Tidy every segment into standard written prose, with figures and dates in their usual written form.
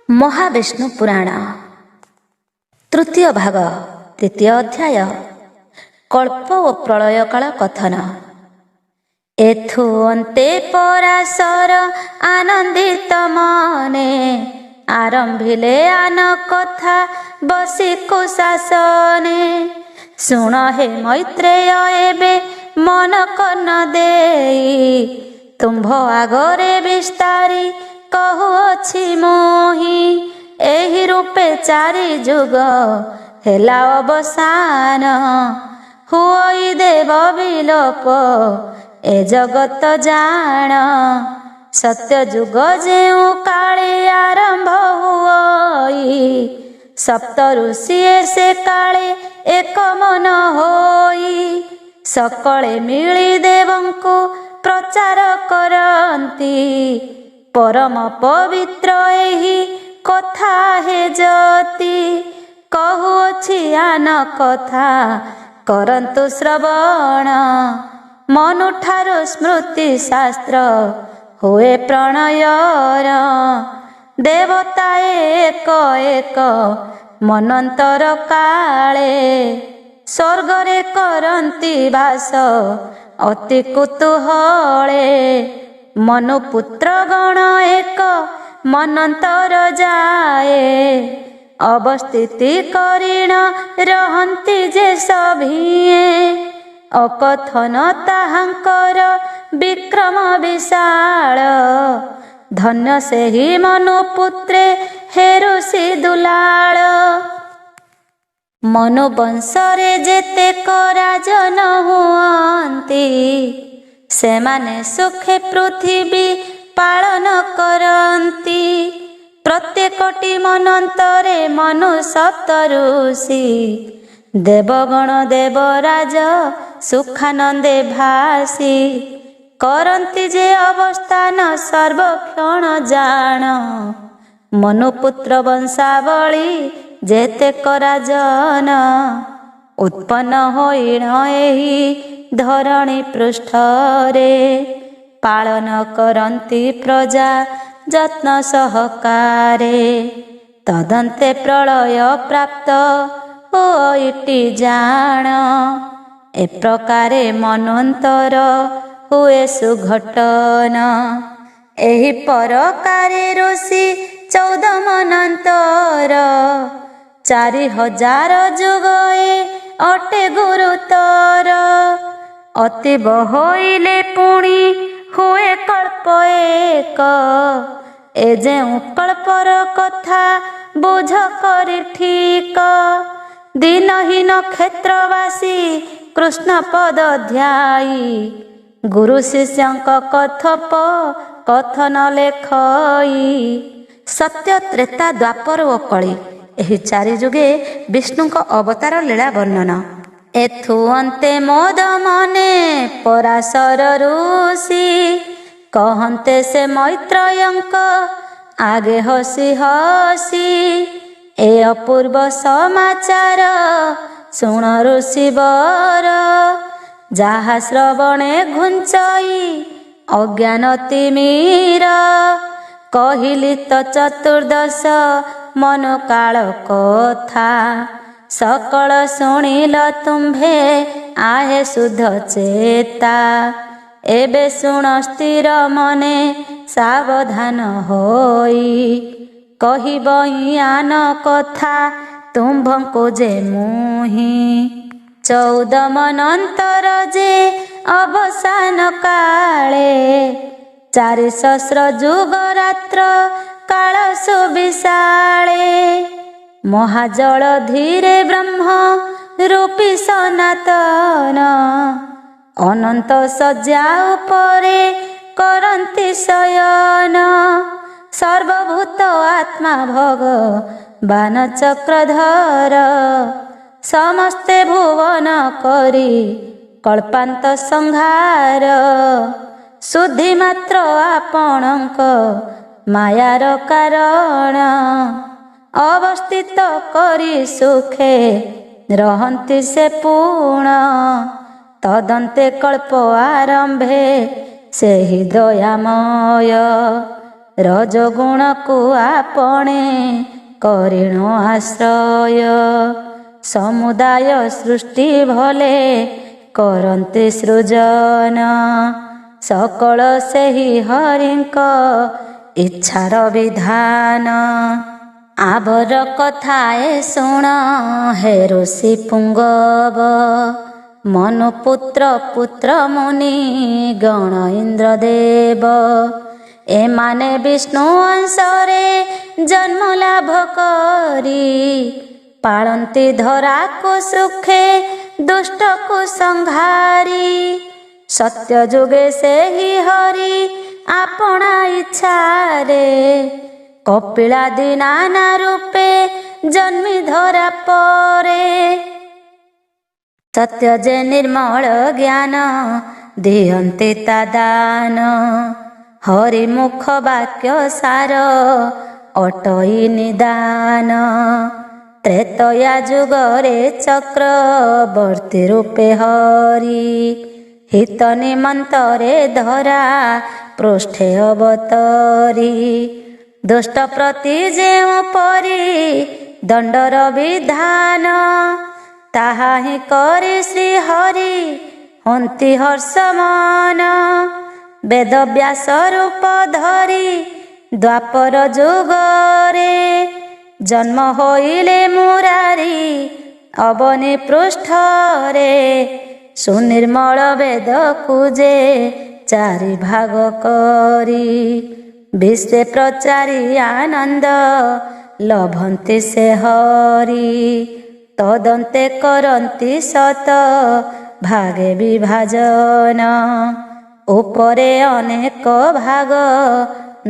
महाविष्णु पुराण तृतीय भाग तृतीय अध्याय कल्प ओ प्रलय काल कथन। एथु अन्ते पराशर आनंदित मने आरंभिले आन कथा बसी कुशासने। शुण हे मैत्रेय एबे मन कन देई तुम्भ आगरे विस्तारी कहुअछि मोहि। एहि रूपे चारि जुग हेला अवसान हुई देव विलोप ए जगत जान। सत्य जुग जेउ काले आरंभ हुई सप्त ऋषि से काले एक मन होई। सकले मिली देवंकु प्रचार करंती परम पवित्र एहि कथा हे जति। कहुअछि आन कथा करंतु श्रवण मनुठारु स्मृति शास्त्र हुए प्रणयर। देवता एक एक मनंतर काले स्वर्गरे करंती वास अति कुतूहले। मनुपुत्र गण एक मनंतर जाए अवस्थिति करीण रहंती जे सभिए। अकथन ताहांकर विक्रम विशाल धन्य सेहि मनुपुत्रे हे ऋषि दुलाल। मनुवंशरे जेतेक राजन हुअंती सेमाने सुखे पृथिवी पालन करंती। प्रत्येकटी मनंतरे मनु सप्त ऋषि देवगण देवराज सुखानंदे भासी। करंती जे अवस्थान सर्वक्षण जान मनुपुत्र वंशावली जेतेक राजन। उत्पन्न होइण एहि धरणी पृष्ठरे पालन करंती प्रजा जत्न सहकारे। तदंते प्रलय प्राप्त होइटी जान ए प्रकारे मनंतर हुए सुघटन। एहि परकारे ऋषि 14 मनंतर 4000 जुग अटे गुरुतर। अतीब होइले पुणी हुए कल्प एक ए जेउ कल्पर कथा बुझ करी ठीक। दीनहीन क्षेत्रवासी कृष्ण पद ध्यायी गुरु शिष्यंक कथप कथन लेखई। सत्य त्रेता द्वापर ओ कଳି एहि चारि जुगे विष्णुଙ୍କ अवतार लीला वर्णन। एथु अन्ते मोद मने पराशर ऋषि कहन्ते से मैत्रेयंक आगे हसी हसी। ए अपूर्व समाचार शुण ऋषि वर जाहा श्रवणे घुंचई अज्ञान तिमिर। कहिली तो चतुर्दश मनु काल कथा सकल शुणिल तुम्भे आहे शुद्ध चेता। एबे शुण स्थिर मने सावधान होई कहिबई आन कथा तुम्भंको जे मुहि। 14 मनंतर जे अवसान काले 4 सहस्र जुग रात्र काल सुविशाले। महाजल धीरे ब्रह्म रूपी सनातन अनंत सज्जा उपरे करंती शयन। सर्वभूत आत्मा भगवान चक्रधर समस्ते भुवन करी कल्पांत संहार। शुद्धि मात्र आपणक मायार कारण अवस्थित करी सुखे रहंती से पूर्ण। तदंते कल्प आरंभे से ही दयामय ରଜଗୁଣକୁ ଆପଣେ କରିଣ ଆଶ୍ରୟ। ସମୁଦାୟ ସୃଷ୍ଟି ଭଲେ କରନ୍ତି ସୃଜନ। ସକଳ ସେହି ହରିଙ୍କ ଇଚ୍ଛାର ବିଧାନ। ଆବର କଥାଏ ଶୁଣ ହେ ଋଷି ପୁଙ୍ଗବ। ମନୁପୁତ୍ର ପୁତ୍ର ମୁନି ଗଣ ଇନ୍ଦ୍ରଦେବ। ଏମାନେ ବିଷ୍ଣୁ ଅଂଶରେ ଜନ୍ମ ଲାଭ କରି ପାଳନ୍ତି ଧରାକୁ ସୁଖେ ଦୁଷ୍ଟକୁ ସଂହାରି। ସତ୍ୟ ଯୁଗେ ସେହି ହରି ଆପଣା ଇଚ୍ଛାରେ କପିଳାଦି ନାନା ରୂପେ ଜନ୍ମି ଧରା ପରେ। ସତ୍ୟ ଯେ ନିର୍ମଳ ଜ୍ଞାନ ଦିଅନ୍ତି ତା ଦାନ। ହରି ମୁଖ ବାକ୍ୟ ସାର ଅଟଇ ନିଦାନ। ତ୍ରେତୟା ଯୁଗରେ ଚକ୍ରବର୍ତ୍ତୀ ରୂପେ ହରି ହିତ ନିମନ୍ତରେ ଧରା ପୃଷ୍ଠେ ଅବତରି। ଦୁଷ୍ଟ ପ୍ରତି ଯେଉଁ ପରି ଦଣ୍ଡର ବିଧାନ ତାହା ହିଁ କରି ଶ୍ରୀ ହରି ହନ୍ତି ହର୍ଷମନ। ବେଦ ବ୍ୟାସ ରୂପ ଧରି ଦ୍ୱାପର ଯୁଗରେ ଜନ୍ମ ହୋଇଲେ ମୁରାରି ଅବନୀ ପୃଷ୍ଠରେ। ସୁନିର୍ମଳ ବେଦକୁ ଯେ ଚାରି ଭାଗ କରି ବିଶ୍ୱେ ପ୍ରଚାରି ଆନନ୍ଦ ଲଭନ୍ତି ସେ ହରି। ତଦନ୍ତେ କରନ୍ତି ସତ ଭାଗେ ବିଭାଜନ। ଉପରେ ଅନେକ ଭାଗ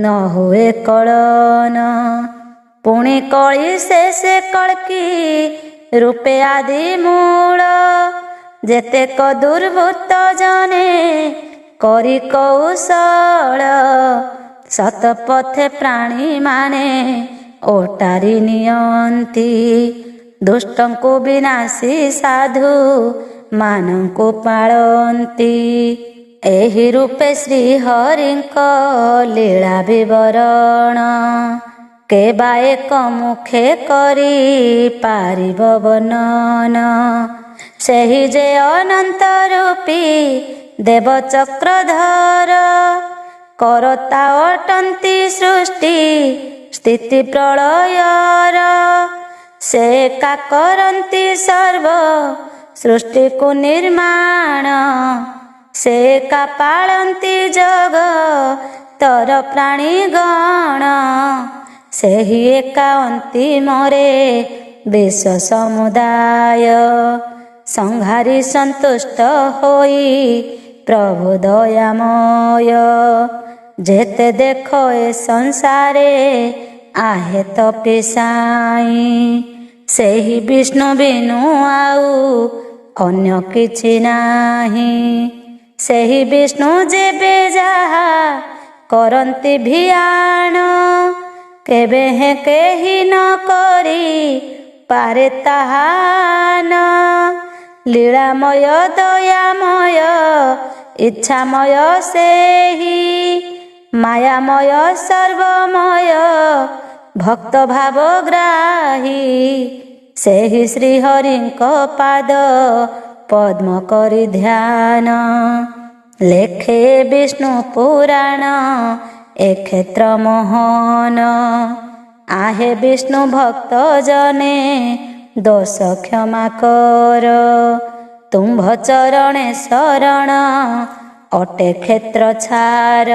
ନ ହୁଏ କଳନ। ପୁଣି କଳି ଶେଷେ କଳ୍କି ରୂପେ ଆଦି ମୂଳ। ଯେତେକ ଦୁର୍ବୃତ୍ତ ଜନେ କରି କୌଶଳ ସତପଥେ ପ୍ରାଣୀମାନେ ଓଟାରି ନିଅନ୍ତି। ଦୁଷ୍ଟଙ୍କୁ ବିନାଶୀ ସାଧୁ ମାନଙ୍କୁ ପାଳନ୍ତି। ଏହି ରୂପେ ଶ୍ରୀ ହରିଙ୍କ ଲୀଳା ବିବରଣ କେବା ଏକ ମୁଖେ କରି ପାରିବ ବର୍ଣ୍ଣନ। ସେହି ଯେ ଅନନ୍ତ ରୂପୀ ଦେବ ଚକ୍ରଧର କରତା ଅଟନ୍ତି ସୃଷ୍ଟି ସ୍ଥିତି ପ୍ରଳୟର। ସେ ଏକା କରନ୍ତି ସର୍ବ ସୃଷ୍ଟିକୁ ନିର୍ମାଣ। ସେ ଏକା ପାଳନ୍ତି ଜଗତର ପ୍ରାଣୀଗଣ। ସେହି ଏକା ଅନ୍ତିମରେ ବିଶ୍ୱ ସମୁଦାୟ ସଂହାରି ସନ୍ତୁଷ୍ଟ ହୋଇ ପ୍ରଭୁ ଦୟାମୟ। ଯେତେ ଦେଖ ଏ ସଂସାରେ आहे ତପି ସାଇ। ସେହି ବିଷ୍ଣୁ ବିନୁ ଆଉ ଅନ୍ୟ କିଛି ନାହିଁ। ସେହି ବିଷ୍ଣୁ ଯେବେ ଯାହା କରନ୍ତି ଭିଆଣ କେବେ ହେ କେହି ନ କରି ପାରେ ତାହାନ। ଲୀଳାମୟ ଦୟାମୟ ଇଚ୍ଛାମୟ ସେହି ମାୟାମୟ ସର୍ବମୟ ଭକ୍ତ ଭାବ ଗ୍ରାହୀ। ସେହି ଶ୍ରୀହରିଙ୍କ ପାଦ ପଦ୍ମ କରି ଧ୍ୟାନ। ଲେଖେ ବିଷ୍ଣୁ ପୁରାଣ ଏ କ୍ଷେତ୍ର ମୋହନ। आहे ବିଷ୍ଣୁ ଭକ୍ତ ଜନେ ଦୋଷ କ୍ଷମା କର। ତୁମ୍ଭ ଚରଣେ ଶରଣ ଅଟେ କ୍ଷେତ୍ର ଛାର।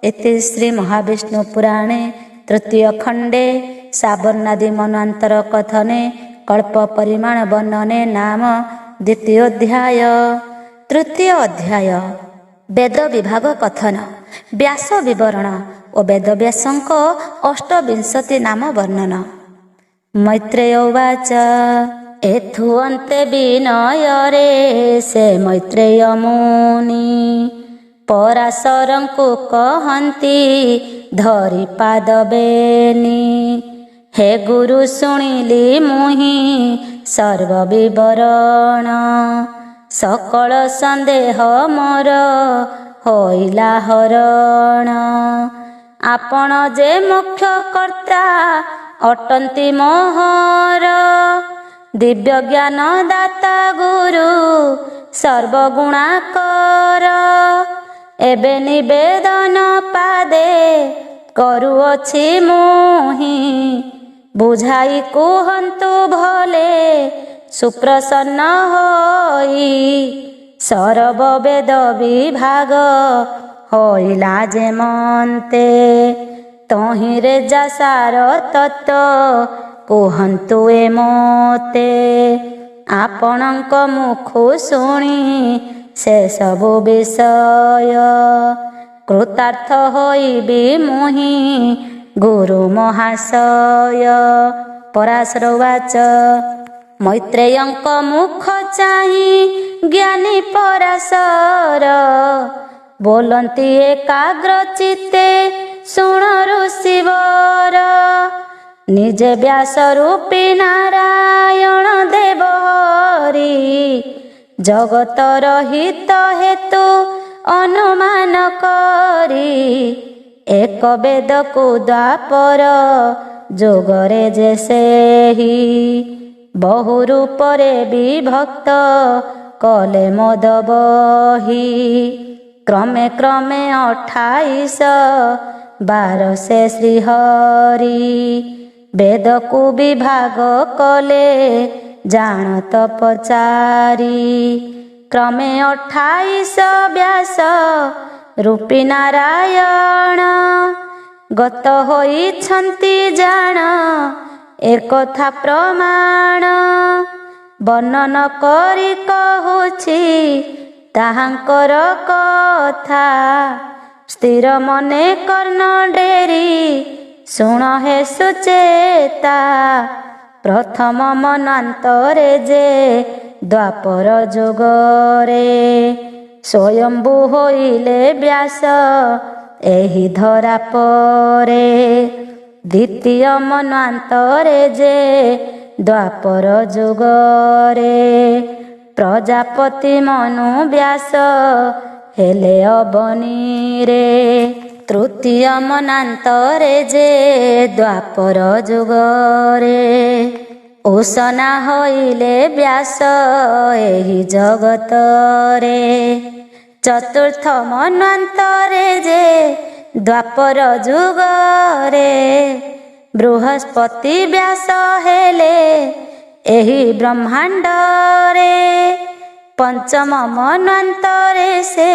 इति श्री महाविष्णु पुराणे तृतीय खंडे साबरनादि मन्वंतर कथने कल्प परिमाण वर्णने नाम द्वितीय अध्याय। तृतीय अध्याय वेद विभाग कथन व्यास विवरण और वेद व्यासंक अष्टविंशति नाम वर्णन। मैत्रेय उवाच एथु अन्ते विनयरे से मैत्रेय मुनि पराशरंकु कहन्ति धरि पाद बेनी। हे गुरु शुणिली मुहि सर्व विवरण सकल संदेह मोर होइला हरण। ଆପଣ ଯେ ମୁଖ୍ୟ କର୍ତ୍ତା ଅଟନ୍ତି ମୋହର। ଦିବ୍ୟ ଜ୍ଞାନ ଦାତା ଗୁରୁ ସର୍ବଗୁଣାକର। ଏବେ ନିବେଦନ ପାଦେ କରୁଅଛି ମୁହିଁ, ବୁଝାଇ କୁହନ୍ତୁ ଭଲେ ସୁପ୍ରସନ୍ନ ହୋଇ। ସରବ ବେଦ ବିଭାଗ ହୋଇଲା ଯେ ମନ୍ତେ, ତହିଁରେ ଯା ସାର ତତ୍ତ୍ୱ କୁହନ୍ତୁ ଏ ମୋତେ। ଆପଣଙ୍କ ମୁଖୁ ଶୁଣି ସେ ସବୁ ବିଷୟ, କୃତାର୍ଥ ହୋଇବି ମୁହିଁ ଗୁରୁ ମହାଶୟ। ପରାଶର ଉବାଚ ମୈତ୍ରେୟଙ୍କ ମୁଖ ଚାହିଁ ଜ୍ଞାନୀ ପରାଶର, ବୋଲନ୍ତି ଏକାଗ୍ର ଚିତ୍ତେ ଶୁଣ ଋଷିବର। ନିଜେ ବ୍ୟାସ ରୂପୀ ନାରାୟଣ ଦେବ ହରି, ଜଗତର ହିତ ହେତୁ ଅନୁମାନ କରି। ଏକ ବେଦକୁ ଦ୍ୱାପର ଯୋଗରେ ଯେ ସେହି, ବହୁ ରୂପରେ ବିଭକ୍ତ କଲେ ମଦ ବହି। କ୍ରମେ କ୍ରମେ 2812 ସେ ଶ୍ରୀହରି, ବେଦକୁ ବିଭାଗ କଲେ ଜାଣତ ପଚାରି। କ୍ରମେ 28 ବ୍ୟାସ ରୂପୀ ନାରାୟଣ, ଗତ ହୋଇଛନ୍ତି ଜାଣ ଏକଥା ପ୍ରମାଣ। ବର୍ଣ୍ଣନ କରି କହୁଛି ତାହାଙ୍କର କଥା, ସ୍ଥିର ମନେ କର୍ଣ୍ଣ ଡେରି ଶୁଣ ହେ ସୁଚେତା। ପ୍ରଥମ ମନାନ୍ତରେ ଯେ ଦ୍ୱାପର ଯୁଗରେ, ସ୍ୱୟମ୍ଭୁ ହୋଇଲେ ବ୍ୟାସ ଏହି ଧରା ପରେ। ଦ୍ୱିତୀୟ ମନ୍ୱନ୍ତରେ ଯେ ଦ୍ୱାପର ଯୁଗରେ, ପ୍ରଜାପତି ମନୁ ବ୍ୟାସ ହେଲେ ଅବନୀରେ। ତୃତୀୟ ମନାନ୍ତରେ ଯେ ଦ୍ୱାପର ଯୁଗରେ, ଉଷନା ହୋଇଲେ ବ୍ୟାସ ଏହି ଜଗତରେ। ଚତୁର୍ଥ ମନ୍ୱନ୍ତରେ ଯେ ଦ୍ୱାପର ଯୁଗରେ, ବୃହସ୍ପତି ବ୍ୟାସ ହେଲେ ଏହି ବ୍ରହ୍ମାଣ୍ଡରେ। ପଞ୍ଚମ ମନ୍ୱନ୍ତରେ ସେ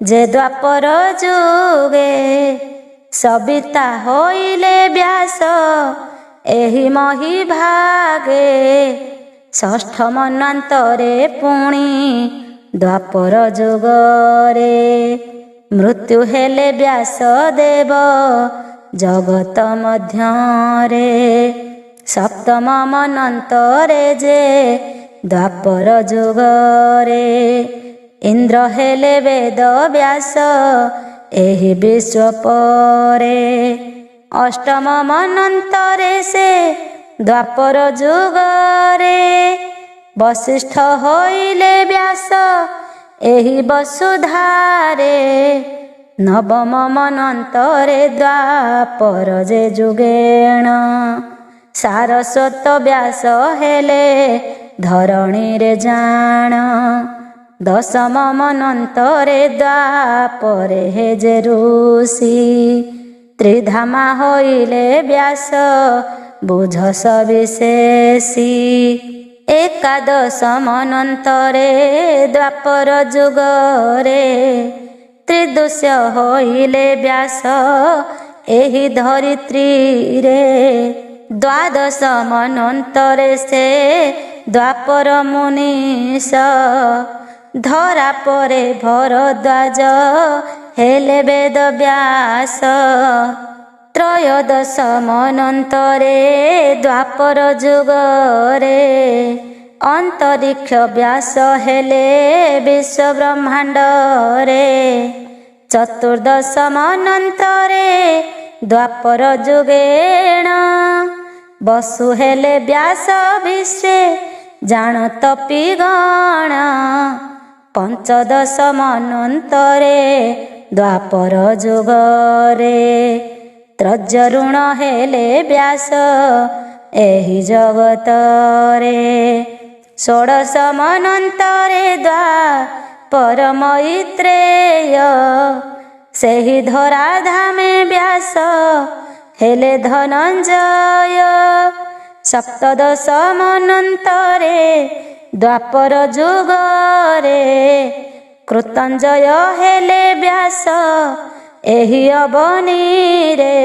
ଯେ ଦ୍ୱାପର ଯୁଗେ, ସବିତା ହୋଇଲେ ବ୍ୟାସ ଏହି ମହି ଭାଗେ। ଷଷ୍ଠ ମନ୍ୱନ୍ତରେ ପୁଣି ଦ୍ୱାପର ଯୁଗରେ, ମୃତ୍ୟୁ ହେଲେ ବ୍ୟାସ ଦେବ ଜଗତ ମଧ୍ୟରେ। ସପ୍ତମ ମନ୍ୱନ୍ତରେ ଯେ ଦ୍ୱାପର ଯୁଗରେ, ଇନ୍ଦ୍ର ହେଲେ ବେଦ ବ୍ୟାସ ଏହି ବିଶ୍ୱ ପରେ। ଅଷ୍ଟମ ମନ୍ୱନ୍ତରେ ସେ ଦ୍ୱାପର ଯୁଗରେ, ବଶିଷ୍ଠ ହୋଇଲେ ବ୍ୟାସ ଏହି ବସୁଧାରେ। ନବମ ମନ୍ୱନ୍ତରେ ଦ୍ୱାପର ଯେ ଯୁଗେଣ, ସାରସ୍ୱତ ବ୍ୟାସ ହେଲେ ଧରଣୀରେ ଜାଣ। ଦଶମ ମନ୍ୱନ୍ତରେ ଦ୍ୱାପରେ ହେ ଯେ ଋଷି, ତ୍ରିଧାମା ହୋଇଲେ ବ୍ୟାସ ବୁଝ ସବିଶେଷୀ। ଏକାଦଶ ମନ୍ୱନ୍ତରେ ଦ୍ୱାପର ଯୁଗରେ, ତ୍ରିଦୋଷ ହୋଇଲେ ବ୍ୟାସ ଏହି ଧରିତ୍ରୀରେ। ଦ୍ୱାଦଶ ମନ୍ୱନ୍ତରେ ସେ ଦ୍ୱାପର ମୁନୀଶ, ଧରା ପରେ ଭରଦ୍ୱାଜ ହେଲେ ବେଦ ବ୍ୟାସ। ତ୍ରୟୋଦଶ ମନ୍ୱନ୍ତରେ ଦ୍ୱାପର ଯୁଗରେ, ଅନ୍ତରିକ୍ଷ ବ୍ୟାସ ହେଲେ ବିଶ୍ୱ ବ୍ରହ୍ମାଣ୍ଡରେ। ଚତୁର୍ଦଶ ମନ୍ୱନ୍ତରେ ଦ୍ୱାପର ଯୁଗେଣ, ବସୁ ହେଲେ ବ୍ୟାସ ବିଶ୍ଵେ ଜାଣତ ପିଗଣ। ପଞ୍ଚଦଶ ମନ୍ୱନ୍ତରେ ଦ୍ୱାପର ଯୁଗରେ। ତ୍ରଯ୍ୟରୁଣ ହେଲେ ବ୍ୟାସ ଏହି ଜଗତରେ। ଷୋଡ଼ଶ ମନ୍ୱନ୍ତରେ ଦ୍ୱାପର ମୈତ୍ରେୟ। ସେହି ଧରାଧାମେ ବ୍ୟାସ ହେଲେ ଧନଞ୍ଜୟ। ସପ୍ତଦଶ ମନ୍ୱନ୍ତରେ ଦ୍ୱାପର ଯୁଗରେ। କୃତଞ୍ଜୟ ହେଲେ ବ୍ୟାସ ଏହି ଅବନୀରେ।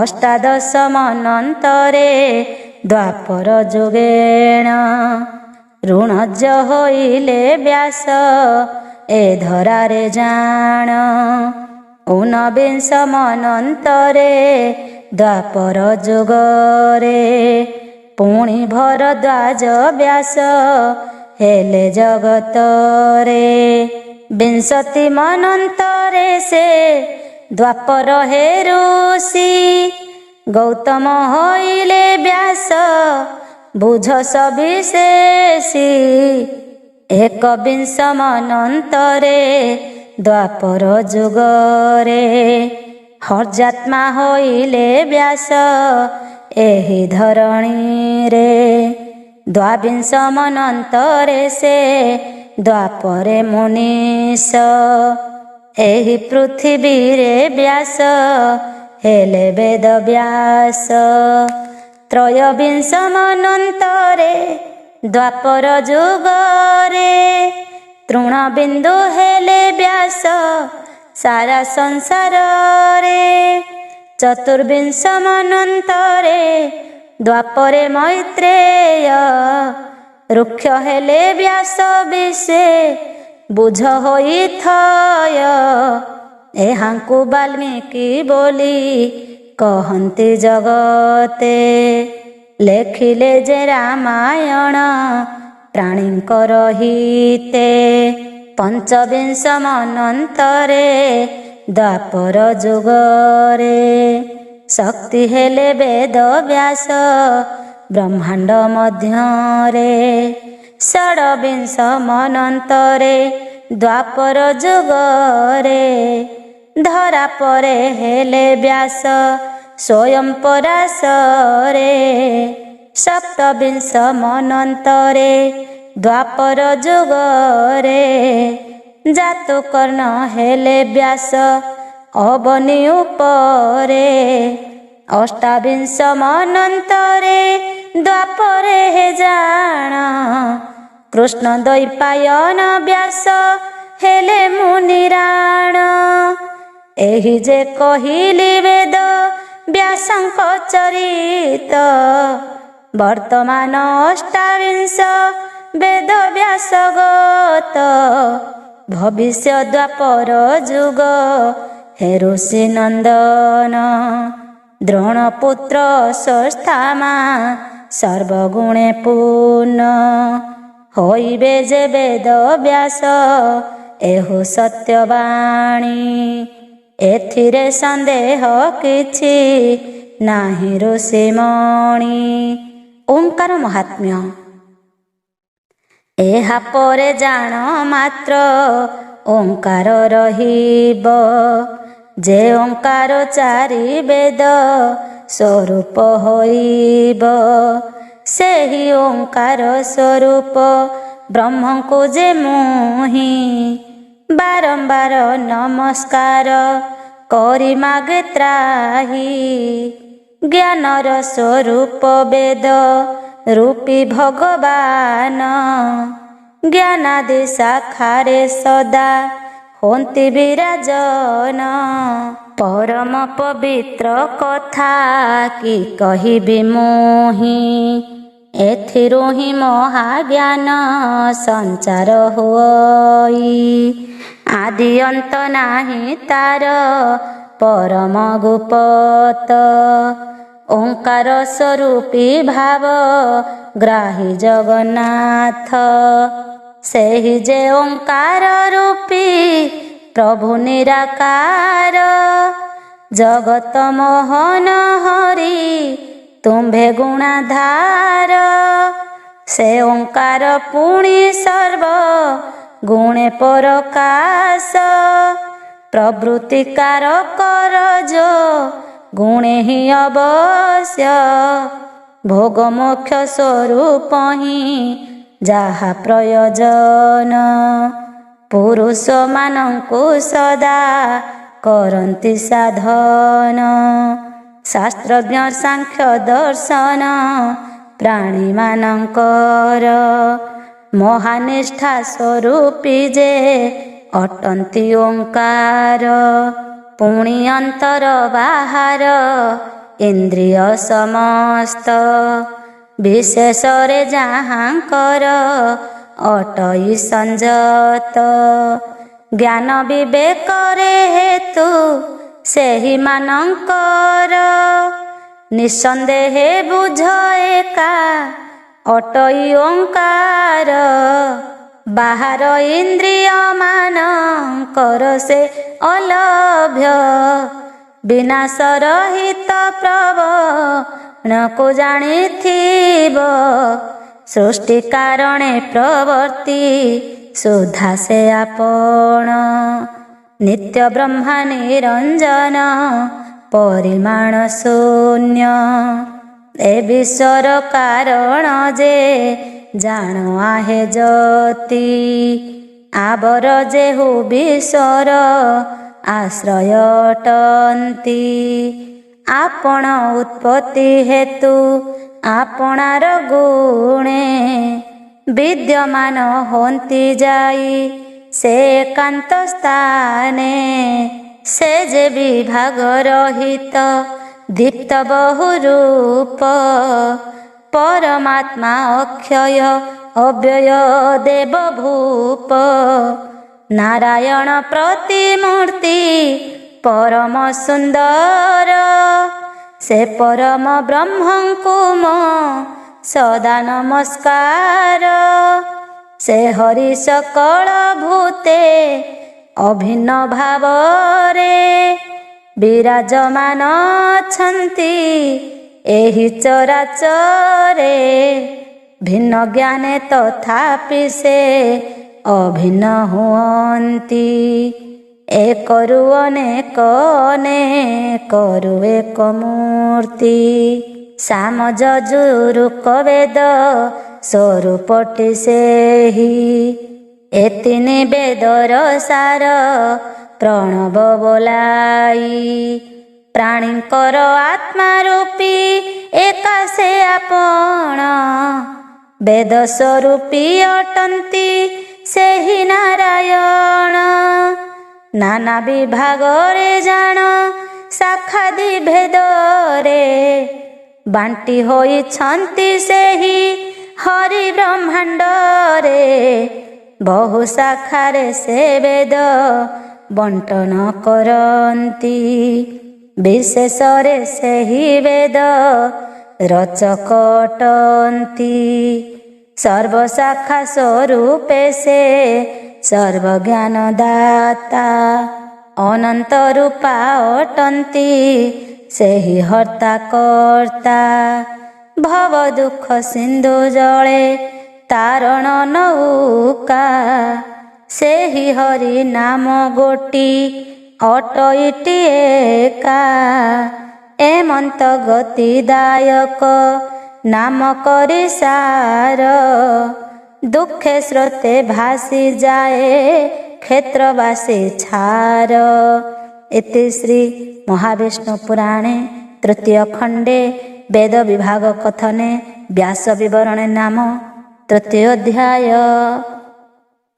ଅଷ୍ଟାଦଶ ମନ୍ୱନ୍ତରେ ଦ୍ୱାପର ଯୁଗେଣ। ଋଣଜ ହୋଇଲେ ବ୍ୟାସ ଏ ଧରାରେ ଜାଣ। ଊନବିଂଶ ମନ୍ୱନ୍ତରେ ଦ୍ୱାପର ଯୁଗରେ। ପୁଣି ଭରଦ୍ୱାଜ ବ୍ୟାସ ହେଲେ ଜଗତରେ। ବିଂଶତି ମନ୍ୱନ୍ତରେ ସେ ଦ୍ୱାପର ହେ ଋଷି। ଗୌତମ ହୋଇଲେ ବ୍ୟାସ ବୁଝ ସବିଶେଷୀ। ଏକବିଂଶ ମନ୍ୱନ୍ତରେ ଦ୍ୱାପର ଯୁଗରେ। ହର୍ଯାତ୍ମା ହୋଇଲେ ବ୍ୟାସ ଏହି ଧରଣୀରେ। ଦ୍ୱାବିଂଶ ମନ୍ୱନ୍ତରେ ସେ ଦ୍ୱାପରେ ମୁନୀଶ। ଏହି ପୃଥିବୀରେ ବ୍ୟାସ ହେଲେ ବେଦ ବ୍ୟାସ। ତ୍ରୟୋବିଂଶ ମନ୍ୱନ୍ତରେ ଦ୍ୱାପର ଯୁଗରେ। ତୃଣବିନ୍ଦୁ ହେଲେ ବ୍ୟାସ ସାରା ସଂସାରରେ। ଚତୁର୍ବିଂଶ ମନ୍ୱନ୍ତରେ ଦ୍ୱାପରେ ମୈତ୍ରେୟ। ରୁକ୍ଷ ହେଲେ ବ୍ୟାସ ବିଶେ ବୁଝ ହୋଇଥୟ। ଏହାଙ୍କୁ ବାଲ୍ମୀକି ବୋଲି କହନ୍ତି ଜଗତେ। ଲେଖିଲେ ଯେ ରାମାୟଣ ପ୍ରାଣୀଙ୍କର ହିତେ। ପଞ୍ଚବିଂଶ ମନ୍ୱନ୍ତରେ ଦ୍ୱାପର ଯୁଗରେ। ଶକ୍ତି ହେଲେ ବେଦ ବ୍ୟାସ ବ୍ରହ୍ମାଣ୍ଡ ମଧ୍ୟରେ। ଷଡ଼ବିଂଶ ମନ୍ୱନ୍ତରେ ଦ୍ୱାପର ଯୁଗରେ। ଧରା ପରେ ହେଲେ ବ୍ୟାସ ସ୍ୱୟଂ ପରାଶରେ। ସପ୍ତବିଂଶ ମନ୍ୱନ୍ତରେ ଦ୍ୱାପର ଯୁଗରେ। ଜାତୁକର୍ଣ୍ଣ ହେଲେ ବ୍ୟାସ ଅବନୀ ଉପରେ। ଅଷ୍ଟାବିଂଶ ମନ୍ୱନ୍ତରେ ଦ୍ୱାପରେ ହେ ଜାଣ। କୃଷ୍ଣ ଦ୍ୱୈପାୟନ ବ୍ୟାସ ହେଲେ ମୁନିରାଣ। ଏହି ଯେ କହିଲି ବେଦ ବ୍ୟାସଙ୍କ ଚରିତ। ବର୍ତ୍ତମାନ ଅଷ୍ଟାବିଂଶ ବେଦ ବ୍ୟାସ ଗତ। ଭବିଷ୍ୟ ଦ୍ୱାପର ଯୁଗ ହେ ଋଷି ନନ୍ଦନ। ଦ୍ରୋଣପୁତ୍ର ଅଶ୍ୱତ୍ଥାମା ସର୍ବଗୁଣେ ପୂର୍ଣ୍ଣ। ହୋଇବେ ଯେ ବେଦ ବ୍ୟାସ ଏହୁ ସତ୍ୟବାଣୀ। ଏଥିରେ ସନ୍ଦେହ କିଛି ନାହିଁ ଋଷିମଣି। ଓଁକାର ମହାତ୍ମ୍ୟ। ଏହା ପରେ ଜାଣ ମାତ୍ର ଓଁକାର ରହିବ। ଯେ ଓଁକାର ଚାରି ବେଦ ସ୍ୱରୂପ ହୋଇବ। ସେହି ଓଁକାର ସ୍ୱରୂପ ବ୍ରହ୍ମଙ୍କୁ ଯେ ମୁହିଁ ବାରମ୍ବାର ନମସ୍କାର କରି ମାଗେ ତ୍ରାହି। ଜ୍ଞାନର ସ୍ୱରୂପ ବେଦ ରୂପୀ ଭଗବାନ। ଜ୍ଞାନାଦି ଶାଖାରେ ସଦା ହୋନ୍ତି ବିରାଜନ। ପରମ ପବିତ୍ର କଥା କି କହିବି ମୁହିଁ। ଏଥିରୁ ହିଁ ମହାଜ୍ଞାନ ସଞ୍ଚାର ହୋଇ। ଆଦି ଅନ୍ତ ନାହିଁ ତାର ପରମ ଗୁପତ। ଓଁକାର ସ୍ୱରୂପୀ ଭାବ ଗ୍ରାହୀ ଜଗନ୍ନାଥ। ସେହି ଯେ ଓଁକାର ରୂପୀ ପ୍ରଭୁ ନିରାକାର। ଜଗତ ମୋହନ ହରି ତୁମ୍ଭେ ଗୁଣାଧାର। ସେ ଓଁକାର ପୁଣି ସର୍ବ ଗୁଣେ ପରକାଶ। ପ୍ରବୃତ୍ତିକାର କରଜ ଗୁଣେ ହିଁ ଅବଶ୍ୟ ଭୋଗ ମୋକ୍ଷ ସ୍ୱରୂପ ହିଁ ଯାହା ପ୍ରୟୋଜନ ପୁରୁଷମାନଙ୍କୁ ସଦା କରନ୍ତି ସାଧନ ଶାସ୍ତ୍ରଜ୍ଞ ସାଂଖ୍ୟ ଦର୍ଶନ ପ୍ରାଣୀମାନଙ୍କର ମହାନିଷ୍ଠା ସ୍ୱରୂପୀ ଯେ ଅଟନ୍ତି ଓଙ୍କାର ପୁଣି ଅନ୍ତର ବାହାର ଇନ୍ଦ୍ରିୟ ସମସ୍ତ ବିଶେଷରେ ଯାହାଙ୍କର ଅଟଇ ସଂଯତ ଜ୍ଞାନ ବିବେକରେ ହେତୁ ସେହିମାନଙ୍କର ନିଃସନ୍ଦେହେ ବୁଝ ଏକା ଅଟଇ ଓଙ୍କାର ବାହାର ଇନ୍ଦ୍ରିୟ ମାନଙ୍କର ସେ ଅଲଭ୍ୟ ବିନାଶ ରହିତ ପ୍ରବଣକୁ ଜାଣିଥିବ ସୃଷ୍ଟି କାରଣେ ପ୍ରବର୍ତ୍ତି ସୁଧା ସେ ଆପଣ ନିତ୍ୟ ବ୍ରହ୍ମା ନିରଞ୍ଜନ ପରିମାଣ ଶୂନ୍ୟ ଏ ବିଶ୍ୱର କାରଣ ଯେ ଜାଣ ଆହେ ଜ୍ୟୋତି ଆବର ଯେହୁ ବିଶ୍ୱର ଆଶ୍ରୟ ଅଟନ୍ତି ଆପଣ ଉତ୍ପତ୍ତି ହେତୁ ଆପଣାର ଗୁଣେ ବିଦ୍ୟମାନ ହୁଅନ୍ତି ଯାଇ ସେ ଏକାନ୍ତ ସ୍ଥାନେ ସେ ଯେ ବିଭାଗ ରହିତ ଦୀପ୍ତ ବହୁ ରୂପ ପରମାତ୍ମା ଅକ୍ଷୟ ଅବ୍ୟୟ ଦେବ ଭୂପ ନାରାୟଣ ପ୍ରତିମୂର୍ତ୍ତି ପରମ ସୁନ୍ଦର ସେ ପରମ ବ୍ରହ୍ମଙ୍କୁ ମୋ ସଦା ନମସ୍କାର ସେ ହରି ସକଳ ଭୂତେ ଅଭିନ୍ନ ଭାବରେ ବିରାଜମାନ ଅଛନ୍ତି ଏହି ଚରାଚରେ ଭିନ୍ନ ଜ୍ଞାନେ ତଥାପି ସେ ଅଭିନ୍ନ ହୁଅନ୍ତି ଏକରୁ ଅନେକ ଅନେକରୁ ଏକ ମୂର୍ତ୍ତି ସାମ ଯଜୁରୁକ ବେଦ ସ୍ୱରୂପଟି ସେହି ଏ ତିନି ବେଦର ସାର ପ୍ରଣବ ବୋଲାଇ ପ୍ରାଣୀଙ୍କର ଆତ୍ମା ରୂପୀ ଏକା ସେ ଆପଣ ବେଦ ସ୍ୱରୂପୀ ଅଟନ୍ତି ସେହି ନାରାୟଣ ନାନା ବିଭାଗରେ ଜାଣ ଶାଖାଦି ଭେଦରେ ବାଣ୍ଟି ହୋଇଛନ୍ତି ସେହି ହରି ବ୍ରହ୍ମାଣ୍ଡରେ ବହୁ ଶାଖାରେ ସେ ବେଦ ବଣ୍ଟନ କରନ୍ତି ବିଶେଷରେ ସେହି ବେଦ ରଚକ ଅଟନ୍ତି ସର୍ବଶାଖା ସ୍ୱରୂପେ ସେ ସର୍ବଜ୍ଞାନ ଦାତା ଅନନ୍ତ ରୂପା ଅଟନ୍ତି ସେହି ହର୍ତ୍ତା କର୍ତ୍ତା ଭବ ଦୁଃଖ ସିନ୍ଧୁ ଜଳେ ତାରଣ ନୌକା ସେହି ହରି ନାମ ଗୋଟି ଅଟଇଟି ଏକା ଏମନ୍ତ ଗତିଦାୟକ ନାମ କରି ସାର ଦୁଃଖେ ସ୍ରୋତେ ଭାସି ଯାଏ କ୍ଷେତ୍ରବାସୀ ଛାର ଇତି ଶ୍ରୀ ମହାବିଷ୍ଣୁ ପୁରାଣେ ତୃତୀୟ ଖଣ୍ଡେ ବେଦ ବିଭାଗ କଥନେ ବ୍ୟାସ ବିବରଣେ ନାମ ତୃତୀୟ ଅଧ୍ୟାୟ।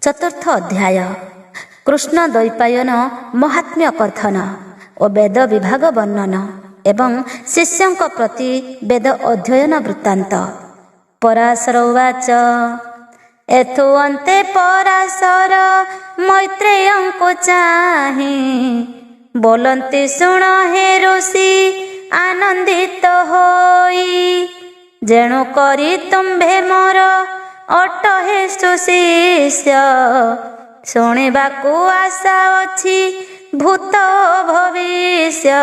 ଚତୁର୍ଥ ଅଧ୍ୟାୟ କୃଷ୍ଣ ଦ୍ୱୈପାୟନ ମହାତ୍ମ୍ୟ କଥନ ଓ ବେଦ ବିଭାଗ ବର୍ଣ୍ଣନ ଏବଂ ଶିଷ୍ୟଙ୍କ ପ୍ରତି ବେଦ ଅଧ୍ୟୟନ ବୃତ୍ତାନ୍ତ। ପରାଶର ଉବାଚ ଏଥୁ ଅନ୍ତେ ପରାଶର ମୈତ୍ରେୟଙ୍କୁ ଚାହିଁ ବୋଲନ୍ତି ଶୁଣ ହେ ଋଷି ଆନନ୍ଦିତ ହୋଇ ଯେଣୁ କରି ତୁମ୍ଭେ ମୋର ଅଟ ହେ ସୁଶିଷ୍ୟ ଶୁଣିବାକୁ ଆଶା ଅଛି ଭୂତ ଭବିଷ୍ୟ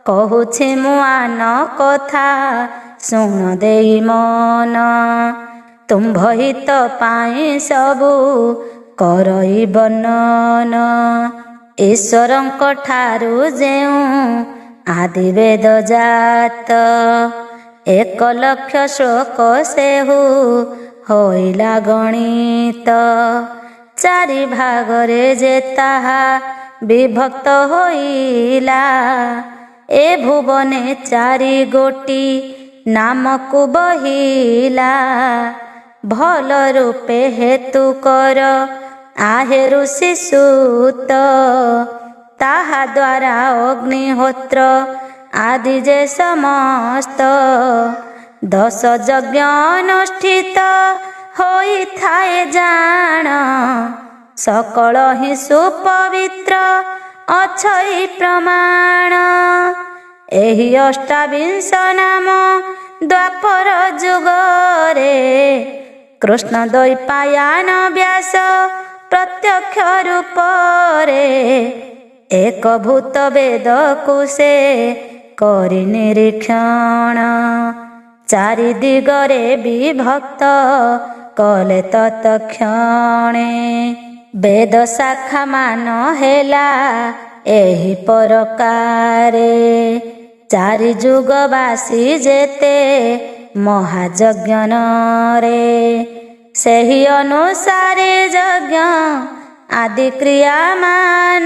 କହୁଛି ମୁଁ ଆନ କଥା ଶୁଣ ଦେଇ ମନ ତୁମ୍ଭ ହିତ ପାଇଁ ସବୁ କରଇ ବର୍ଣ୍ଣନ ଈଶ୍ୱରଙ୍କ ଠାରୁ ଯେଉଁ ଆଦି ବେଦ ଜାତ, 1,00,000 ଶ୍ଳୋକ ସେହୁ ହୋଇଲା ଗଣିତ। 4 ଭାଗରେ ଯେ ତାହା ବିଭକ୍ତ ହୋଇଲା, ଏ ଭୁବନେ 4 ଗୋଟି ନାମକୁ ବହିଲା। ଭଲ ରୂପେ ହେତୁ କର ଆହେରୁ ଶିଶୁତ, ତାହା ଦ୍ୱାରା ଅଗ୍ନିହୋତ୍ର ଆଦି ଯେ ସମସ୍ତ 10 ଯଜ୍ଞ ଅନୁଷ୍ଠିତ ହୋଇଥାଏ ଜାଣ। ସକଳ ହିଁ ସୁପବିତ୍ର ଅଛଇ ପ୍ରମାଣ। ଏହି ଅଷ୍ଟାବିଂଶ ନାମ ଦ୍ୱାପର ଯୁଗରେ, କୃଷ୍ଣ ଦ୍ୱୈପାୟନ ବ୍ୟାସ ପ୍ରତ୍ୟକ୍ଷ ରୂପରେ। ଏକଭୂତ ବେଦକୁ ସେ କରି ନିରୀକ୍ଷଣ, 4 ଦିଗରେ ବିଭକ୍ତ କଲେ ତତ୍କ୍ଷଣେ। ବେଦ ଶାଖା ମାନ ହେଲା ଏହି ପ୍ରକାରେ, 4 ଯୁଗବାସୀ ଯେତେ ମହାଯଜ୍ଞନରେ। ସେହି ଅନୁସାରେ ଯଜ୍ଞ ଆଦି କ୍ରିୟାମାନ,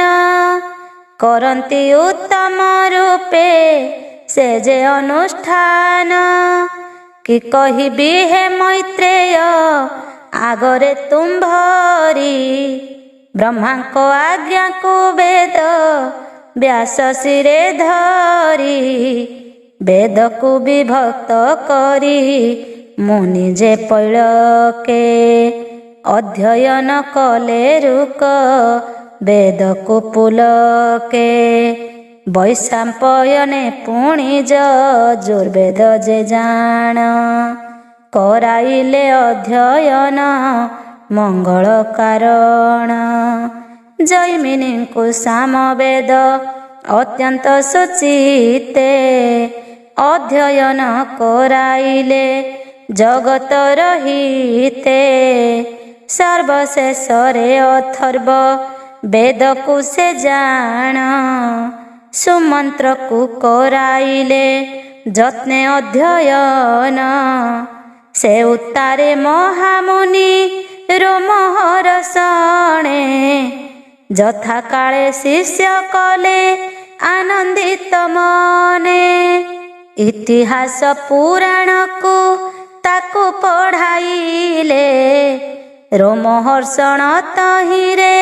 କରନ୍ତି ଉତ୍ତମ ରୂପେ ସେ ଯେ ଅନୁଷ୍ଠାନ। କି କହିବି ହେ ମୈତ୍ରେୟ ଆଗରେ ତୁମ୍ଭରି, ବ୍ରହ୍ମାଙ୍କ ଆଜ୍ଞାକୁ ବେଦ ବ୍ୟାସ ଶିରେ ଧରି। ବେଦକୁ ବିଭକ୍ତ କରି ମୁନି ଯେ ପୈଳକେ, ଅଧ୍ୟୟନ କଲେ ରୁକ ବେଦକୁ ପୁଲକେ। ବୈଶାମ୍ପୟନେ ପୁଣି ଯଜୁର୍ବେଦ ଯେ ଜାଣ, କରାଇଲେ ଅଧ୍ୟୟନ ମଙ୍ଗଳ କାରଣ। ଜୈମିନୀଙ୍କୁ ସାମବେଦ ଅତ୍ୟନ୍ତ ସୁଚିତେ, ଅଧ୍ୟୟନ କରାଇଲେ ଜଗତର ହିତେ। ସର୍ବଶେଷରେ ଅଥର୍ବ ବେଦକୁ ସେ ଜାଣ, ସୁମନ୍ତ୍ରକୁ କରାଇଲେ ଯତ୍ନେ ଅଧ୍ୟୟନ। ସେ ଉତ୍ତାରେ ମହାମୁନି ରୋମହର ଶଣେ, ଯଥାକାଳେ ଶିଷ୍ୟ କଲେ ଆନନ୍ଦିତ ମନେ। ଇତିହାସ ପୁରାଣକୁ ତାକୁ ପଢ଼ାଇଲେ, ରୋମହର୍ଷଣ ତହିଁରେ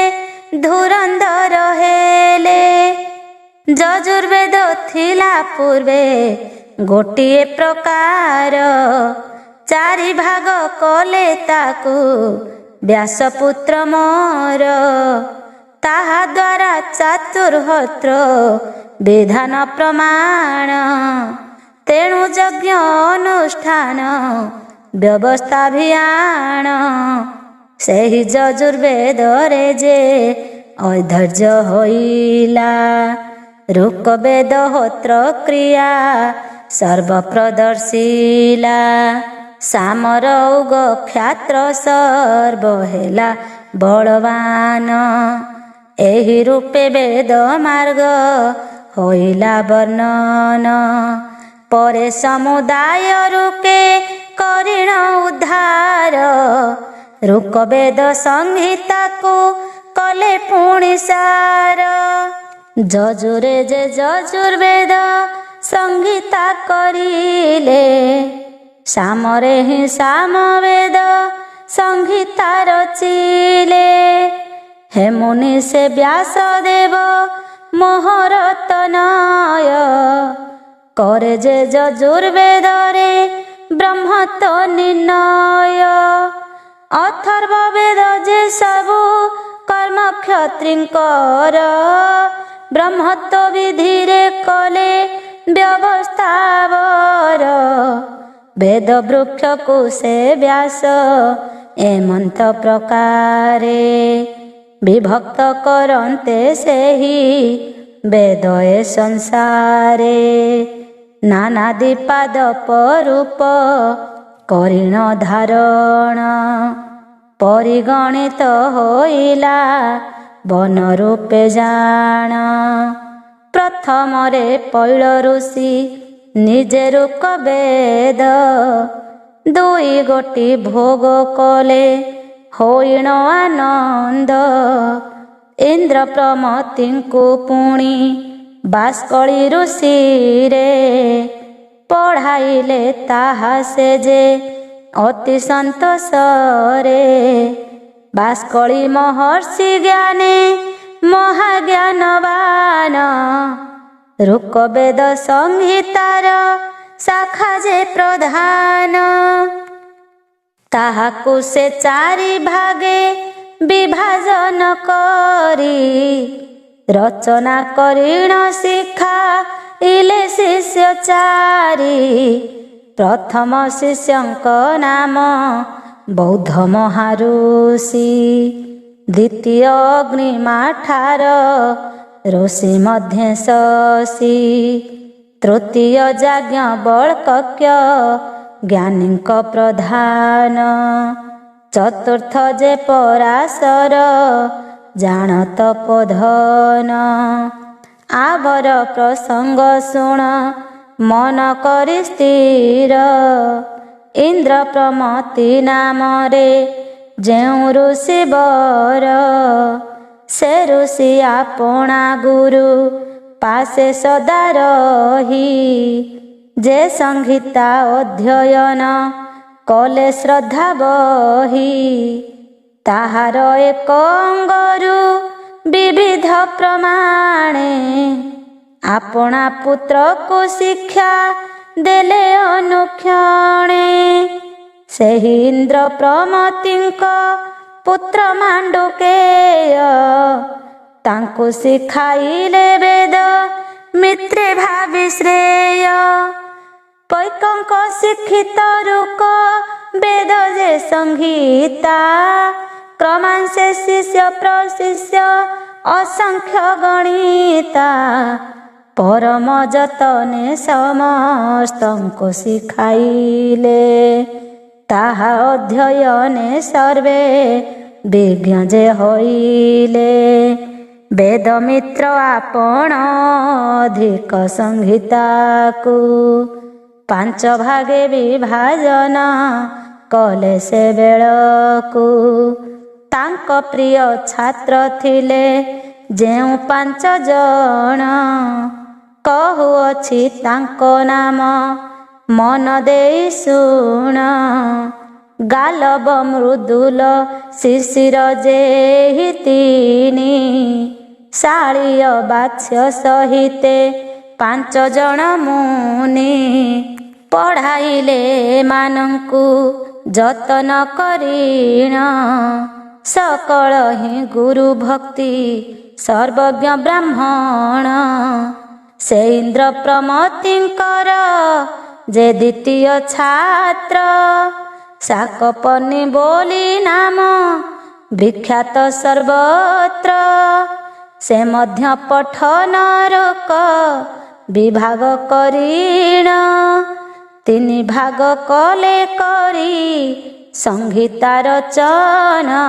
ଧୁରନ୍ଧର ହେଲେ। ଯଜୁର୍ବେଦ ଥିଲା ପୂର୍ବେ ଗୋଟିଏ ପ୍ରକାର, 4 ଭାଗ କଲେ ତାକୁ ବ୍ୟାସପୁତ୍ର ମୋର। ତାହା ଦ୍ୱାରା ଚାତୁର୍ହୋତ୍ର ବିଧାନ ପ୍ରମାଣ, ତେଣୁ ଯଜ୍ଞ ଅନୁଷ୍ଠାନ ବ୍ୟବସ୍ଥାଭିୟାନ। ସେହି ଯଜୁର୍ବେଦରେ ଯେ ଐଧର୍ଯ୍ୟ ହୋଇଲା, ରୁକ ବେଦ ହୋତ୍ର କ୍ରିୟା ସର୍ବ ପ୍ରଦର୍ଶିଲା। ସାମର ଉଗ କ୍ଷାତ୍ର ସର୍ବ ହେଲା ବଳବାନ, ଏହି ରୂପେ ବେଦ ମାର୍ଗ ହୋଇଲା ବର୍ଣ୍ଣନ। ପରେ ସମୁଦାୟ ରୂପେ କରିଣ ଉଦ୍ଧାର, ରୁକ ବେଦ ସଂହିତାକୁ କଲେ ପୁଣି ସାର। ଯଜୁରେ ଯେ ଯଜୁର୍ବେଦ ସଂହିତା କରିଲେ, ସାମରେ ହିଁ ସାମବେଦ ସଂହିତା ରଚିଲେ। ହେ ମୁନି ସେ ବ୍ୟାସଦେବ ମହରତନୟ, করে যে যজুর্বেদরে ব্রহ্মত্ব নির্ণয়। অথর্ব বেদ যে সবু কর্ম ক্ষত্রিঙ্কর, ব্রহ্মত্ব বিধিরে কলে ব্যবস্থাবর। বেদ বৃক্ষকু সে ব্যাস এমন্ত প্রকারে, বিভক্ত করন্তে সেহি বেদ এ সংসারে। নানাদি পাদপ রূপ করিণ ধারণ, পরিগণিত হইলা ବନ ରୂପେ ଜାଣ। ପ୍ରଥମରେ ପୈଳ ଋଷି ନିଜେ ରୁକ ବେଦ, ଦୁଇ ଗୋଟି ଭୋଗ କଲେ ହୋଇଣ ଆନନ୍ଦ। ଇନ୍ଦ୍ର ପ୍ରମତିଙ୍କୁ ପୁଣି ବାଷ୍କଳି ଋଷିରେ, ପଢ଼ାଇଲେ ତାହା ସେ ଯେ ଅତି ସନ୍ତୋଷରେ। ବାଷ୍କଳି ମହର୍ଷି ଜ୍ଞାନେ ମହାଜ୍ଞାନବାନ, ରୁକ ବେଦ ସଂହିତାର ଶାଖା ଯେ ପ୍ରଧାନ। ତାହାକୁ ସେ ଚାରି ଭାଗେ ବିଭାଜନ କରି, ରଚନା କରିଣ ଶିଖାଇଲେ ଶିଷ୍ୟ ଚାରି। ପ୍ରଥମ ଶିଷ୍ୟଙ୍କ ନାମ ବୌଦ୍ଧ ମହାଋଷି, ଦ୍ୱିତୀୟ ଅଗ୍ନିମାଠାର ଋଷି ମଧ୍ୟ ଶଶୀ, ତୃତୀୟ ଯାଜ୍ଞବଲ୍କ୍ୟ ଜ୍ଞାନୀଙ୍କ ପ୍ରଧାନ, ଚତୁର୍ଥ ଯେ ପରାଶର ଜାଣତ ପଧନ। ଆବର ପ୍ରସଙ୍ଗ ଶୁଣ ମନ କରି ସ୍ଥିର, ଇନ୍ଦ୍ର ପ୍ରମତି ନାମରେ ଯେଉଁ ଋଷି ବର, ସେ ଋଷି ଆପଣା ଗୁରୁ ପାଶେ ସଦା ରହି। ଯେ ସଂହିତା ଅଧ୍ୟୟନ କଲେ ଶ୍ରଦ୍ଧା ବହି, ତାହାର ଏକ ଅଙ୍ଗରୁ ବିବିଧ ପ୍ରମାଣେ। ଆପଣା ପୁତ୍ରକୁ ଶିକ୍ଷା ଦେଲେ ଅନୁକ୍ଷଣେ, ସେହି ଇନ୍ଦ୍ର ପ୍ରମତିଙ୍କ ପୁତ୍ର ମାଣ୍ଡୁକେୟ। ତାଙ୍କୁ ଶିଖାଇଲେ ବେଦ ମିତ୍ରେ ଭାବି ଶ୍ରେୟ, କୈକଙ୍କ ଶିକ୍ଷିତ ରୁକ ବେଦ ଯେ ସଂହିତା। କ୍ରମାଂଶେ ଶିଷ୍ୟ ପ୍ରଶିଷ୍ୟ ଅସଂଖ୍ୟ ଗଣିତା, ପରମ ଯତନେ ସମସ୍ତଙ୍କୁ ଶିଖାଇଲେ। ତାହା ଅଧ୍ୟୟନେ ସର୍ବେ ବିଜ୍ଞ ଯେ ହୋଇଲେ, ବେଦ ମିତ୍ର ଆପଣ ଅଧିକ ସଂହିତାକୁ। ପାଞ୍ଚ ଭାଗେ ବିଭାଜନ କଲେ ସେ ବେଳକୁ, ତାଙ୍କ ପ୍ରିୟ ଛାତ୍ର ଥିଲେ ଯେଉଁ 5 ଜଣ। କହୁଅଛି ତାଙ୍କ ନାମ ମନ ଦେଇ ଶୁଣ, ଗାଲବ ମୃଦୁଲ ଶିଶିର ଯେହି ତିନି, ଶାଳୀୟ ବାତ୍ସ୍ୟ ସହିତେ 5 ଜଣ ମୁନି। ପଢ଼ାଇଲେ ମାନଙ୍କୁ ଯତନ କରିଣ, ସକଳ ହିଁ ଗୁରୁ ଭକ୍ତି ସର୍ବଜ୍ଞ ବ୍ରାହ୍ମଣ। ସେ ଇନ୍ଦ୍ର ପ୍ରମତିଙ୍କର ଯେ ଦ୍ୱିତୀୟ ଛାତ୍ର, ଶାକପନି ବୋଲି ନାମ ବିଖ୍ୟାତ ସର୍ବତ୍ର। ସେ ମଧ୍ୟ ପଠନ ରୁକ ବିଭାଗ କରିଣ, 3 ଭାଗ କଲେ କରି ସଂହିତା ରଚନା।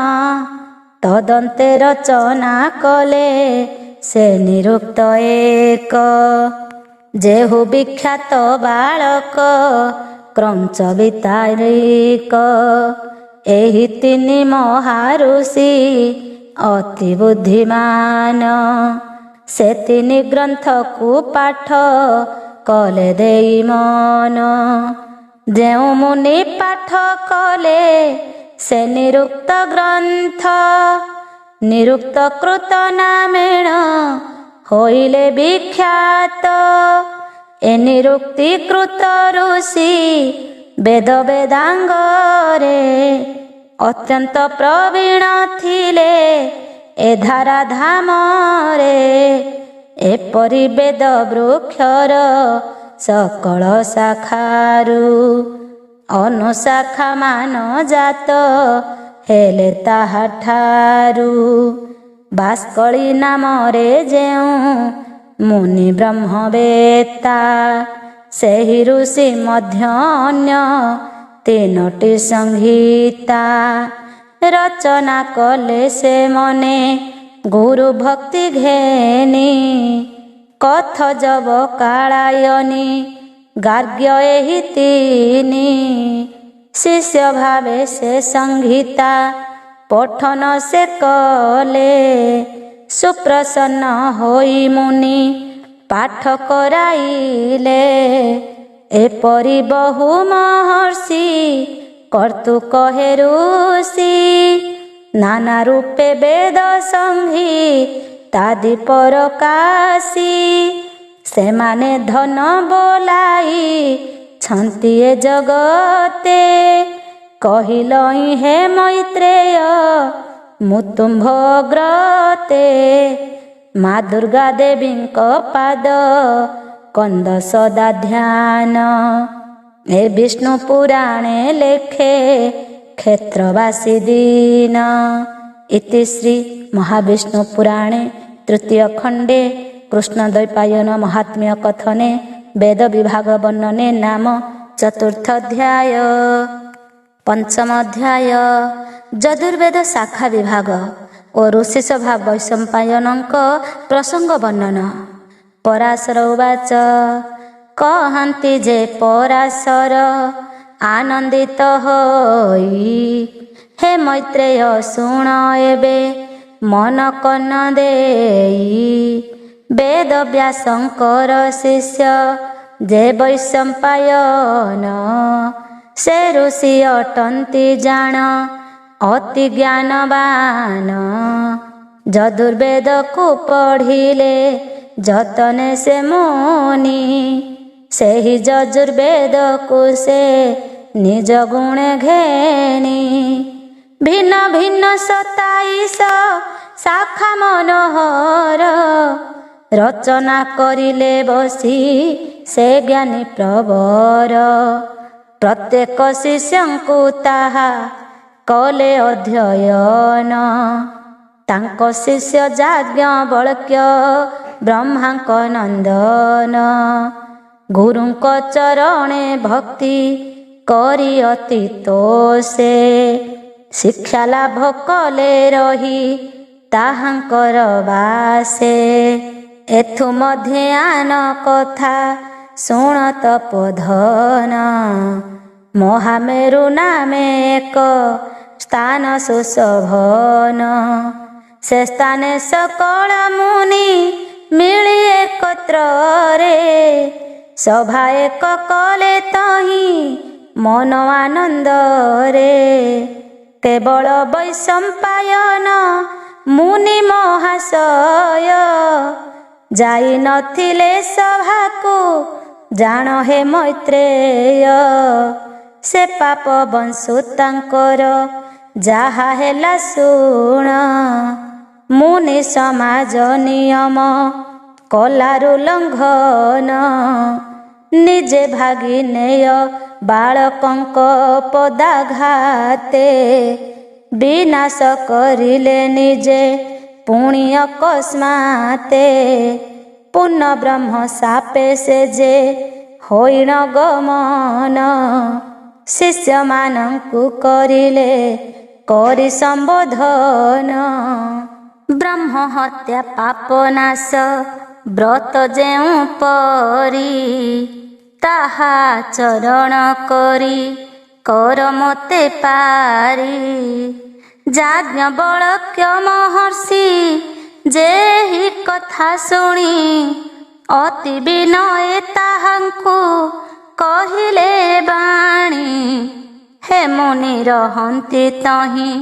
ତଦନ୍ତେ ରଚନା କଲେ ସେ ନିରୁକ୍ତ ଏକ, ଯେହୁ ବିଖ୍ୟାତ ବାଳକ କ୍ରଞ୍ଚ ବିତାରିକ। ଏହି 3 ମହାଋଷି ଅତି ବୁଦ୍ଧିମାନ, ସେ 3 ଗ୍ରନ୍ଥକୁ ପାଠ କଲେ ଦେଇ ମନ। ଯେଉଁ ମୁନି ପାଠ କଲେ ସେ ନିରୁକ୍ତ ଗ୍ରନ୍ଥ, ନିରୁକ୍ତ କୃତ ନାମେଣ ହୋଇଲେ ବିଖ୍ୟାତ। ଏ ନିରୁକ୍ତି କୃତ ଋଷି ବେଦ ବେଦାଙ୍ଗରେ, ଅତ୍ୟନ୍ତ ପ୍ରବୀଣ ଥିଲେ ଏ ଧାରା ଧାମରେ। ଏପରି ବେଦ ବୃକ୍ଷର ସକଳ ଶାଖାରୁ, ଅନୁଶାଖା ମାନ ଜାତ ହେଲେ ତାହାଠାରୁ। ବାଷ୍କଳି ନାମରେ ଯେଉଁ ମୁନି ବ୍ରହ୍ମବେତ୍ତା, ସେହି ଋଷି ମଧ୍ୟ ଅନ୍ୟ 3ଟି ସଂହିତା। ରଚନା କଲେ ସେ ମନେ गुरु भक्ति घेनी कथ जब कालायनी गार्ग्य एहि तीनी शिष्य भावे से संहिता पठन से कले सुप्रसन्न होई मुनि पाठ कराइले एपरि बहु महर्षि कर्तु कहे ऋषि नाना रूपे वेद संहि तादि परकाशी सेमाने धन बोलाई छन्ति ए जगते कहिलई हे मैत्रेय मुतुम्भ ग्रते माँ दुर्गा देवीଙ୍କ पाद कंद सदा ध्यान ए विष्णु पुराणे लेखे क्षेत्रवासी दीन इति श्री महाविष्णु पुराणे तृतीय खंडे कृष्ण द्वैपायन महात्म्य कथने वेद विभाग वर्णने नाम चतुर्थ अध्याय। पंचम अध्याय यजुर्वेद शाखा विभाग और ऋषि सभा वैशंपायनଙ୍କ प्रसंग वर्णन। पराशर उवाच कहन्ति जे पराशर आनंदित होई हे मैत्रेय शुण एबे मन कन देई वेद व्यासंकर शिष्य जे वैशंपायन से ऋषि अटन्ति जान अति ज्ञानवान यजुर्वेद को पढ़िले जतने से मुनि सेहि यजुर्वेद को से निज गुण घेनी भिन्न भिन्न 27 शाखा मनोहर रचना करिले बसी से ज्ञानी प्रवर प्रत्येक शिष्यंकु ताहा कले अध्ययन तांको शिष्य याज्ञवल्क्य ब्रह्मांक नंदन गुरुंक चरणे भक्ति करी अति तोषे शिक्षा लाभ कले रही ताहांकर बासे एथु मध्यान कथा शुण तपोधन महामेरु नामे एक स्थान सुशोभन से स्थाने सकल मुनि मिली एकत्र रे सभा एक कले तही मन आनंद रे केवल वैशंपायन मुनि महाशय जाई नथिले सभाकु जान हे मैत्रेय से पाप बंशु तांकर जाहा हेला शुण मुनि समाज नियम कलारु लंघन निजे भागी नेय बालकंक पदाघाते विनाश करिले निजे पुण्य अकस्माते पुण्य ब्रह्म सापे से जे होइन गमन शिष्य मानंकु करिले करि संबोधन ब्रह्म हत्या पाप नाश व्रत जेउ परी ताहा चरण करी कर मते पारी याज्ञवल्क्य महर्षि जेहि कथा शुणी अति विनय ताहांकु कहिले बाणी हे मुनि रहन्ति तहि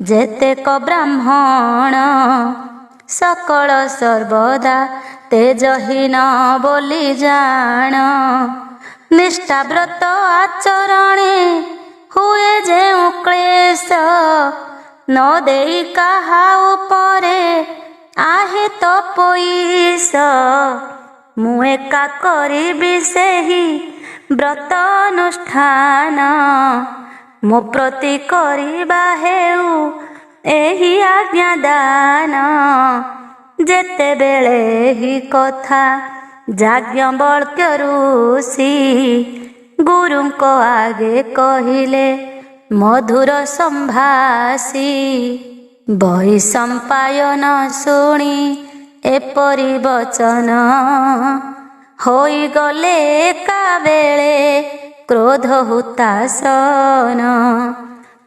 जेतेक ब्राह्मण सकल सर्वदा तेजहीन बोली जान निष्ठा व्रत आचरणे हुए जेउ क्लेश न देई काहा उपरे आहे तो पईस मु एका करिबि सेहि व्रत अनुष्ठान मो प्रति करिबा हेउ एहि आज्ञा दान जेते बेले ही कथा याज्ञवल्क्य ऋषि गुरुंको आगे कहिले मधुर संभाषी ବୈଶମ୍ପାୟନ ଶୁଣି ଏପରି ବଚନ, ହୋଇଗଲେ ଏକାବେଳେ କ୍ରୋଧ ହୁତାସନ।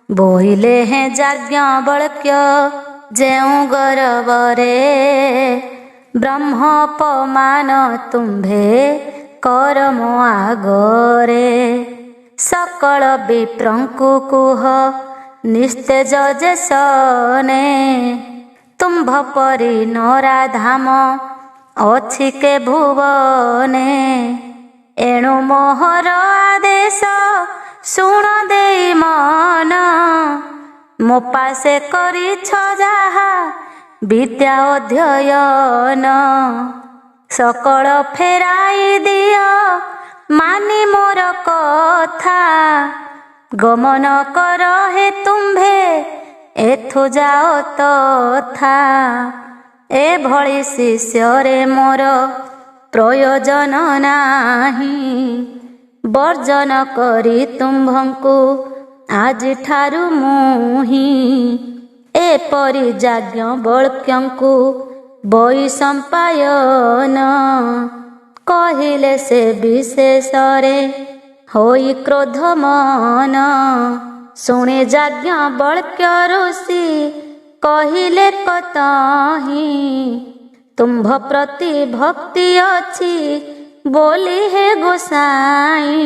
ବୋଇଲେ ହେଁ ଯାଜ୍ଞବଲ୍କ୍ୟ ଯେଉଁ ଗରବରେ, ବ୍ରହ୍ମୋପମାନ ତୁମ୍ଭେ କର ମୋ ଆଗରେ। ସକଳ ବିପ୍ରଙ୍କୁ କୁହ ନିସ୍ତେଜ ଯେ ସନେ, ତୁମ୍ଭ ପରି ନରାଧାମ ଅଛି କେ ଭୁବନେ। ଏଣୁ ମୋହର ଆଦେଶ ଶୁଣ ଦେଇ ମନ, ମୋ ପାଶେ କରିଛ ଯାହା ବିଦ୍ୟା ଅଧ୍ୟୟନ। ସକଳ ଫେରାଇ ଦିଅ ମାନି ମୋର କଥା, ଗମନ କର ହେ ତୁମ୍ଭେ ଏଥୁ ଯାଅ ତଥା। ଏଭଳି ଶିଷ୍ୟରେ ମୋର ପ୍ରୟୋଜନ ନାହିଁ, ବର୍ଜନ କରି ତୁମ୍ଭଙ୍କୁ ଆଜିଠାରୁ ମୁହିଁ। ଏପରି ଯାଜ୍ଞବଲ୍କ୍ୟଙ୍କୁ ବୈଶମ୍ପାୟନ କହିଲେ ସେ ବିଶେଷରେ ହୋଇ କ୍ରୋଧମନ। ଶୁଣି ଯାଜ୍ଞବଲ୍କ୍ୟ ଋଷି କହିଲେ କତହିଁ, ତୁମ୍ଭ ପ୍ରତି ଭକ୍ତି ଅଛି ବୋଲି ହେ ଗୋସାଇଁ।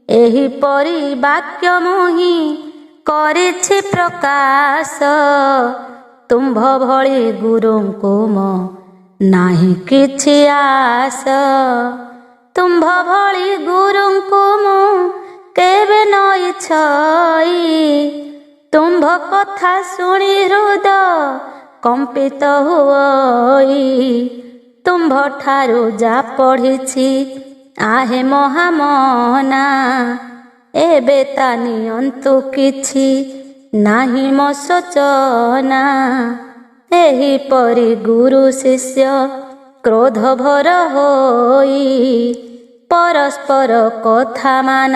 ଏହିପରି ବାକ୍ୟ ମୁହିଁ କରିଛି ପ୍ରକାଶ, ତୁମ୍ଭ ଭଳି ଗୁରୁଙ୍କୁ ମୋ ନାହିଁ କିଛି ଆଶ। ତୁମ୍ଭ ଭଳି ଗୁରୁଙ୍କୁ ମୁଁ କେବେ ନଇଛଇ, ତୁମ୍ଭ କଥା ଶୁଣି ହୃଦ କମ୍ପିତ ହୁଅଇ। ତୁମ୍ଭ ଠାରୁ ଯା ପଢ଼ିଛି ଆହେ ମହାମନା, ଏବେ ତା ନିଅନ୍ତୁ କିଛି ନାହିଁ ମୋ ଶୋଚନା। ଏହିପରି ଗୁରୁ ଶିଷ୍ୟ କ୍ରୋଧ ଭର ହୋଇ, ପରସ୍ପର କଥା ମାନ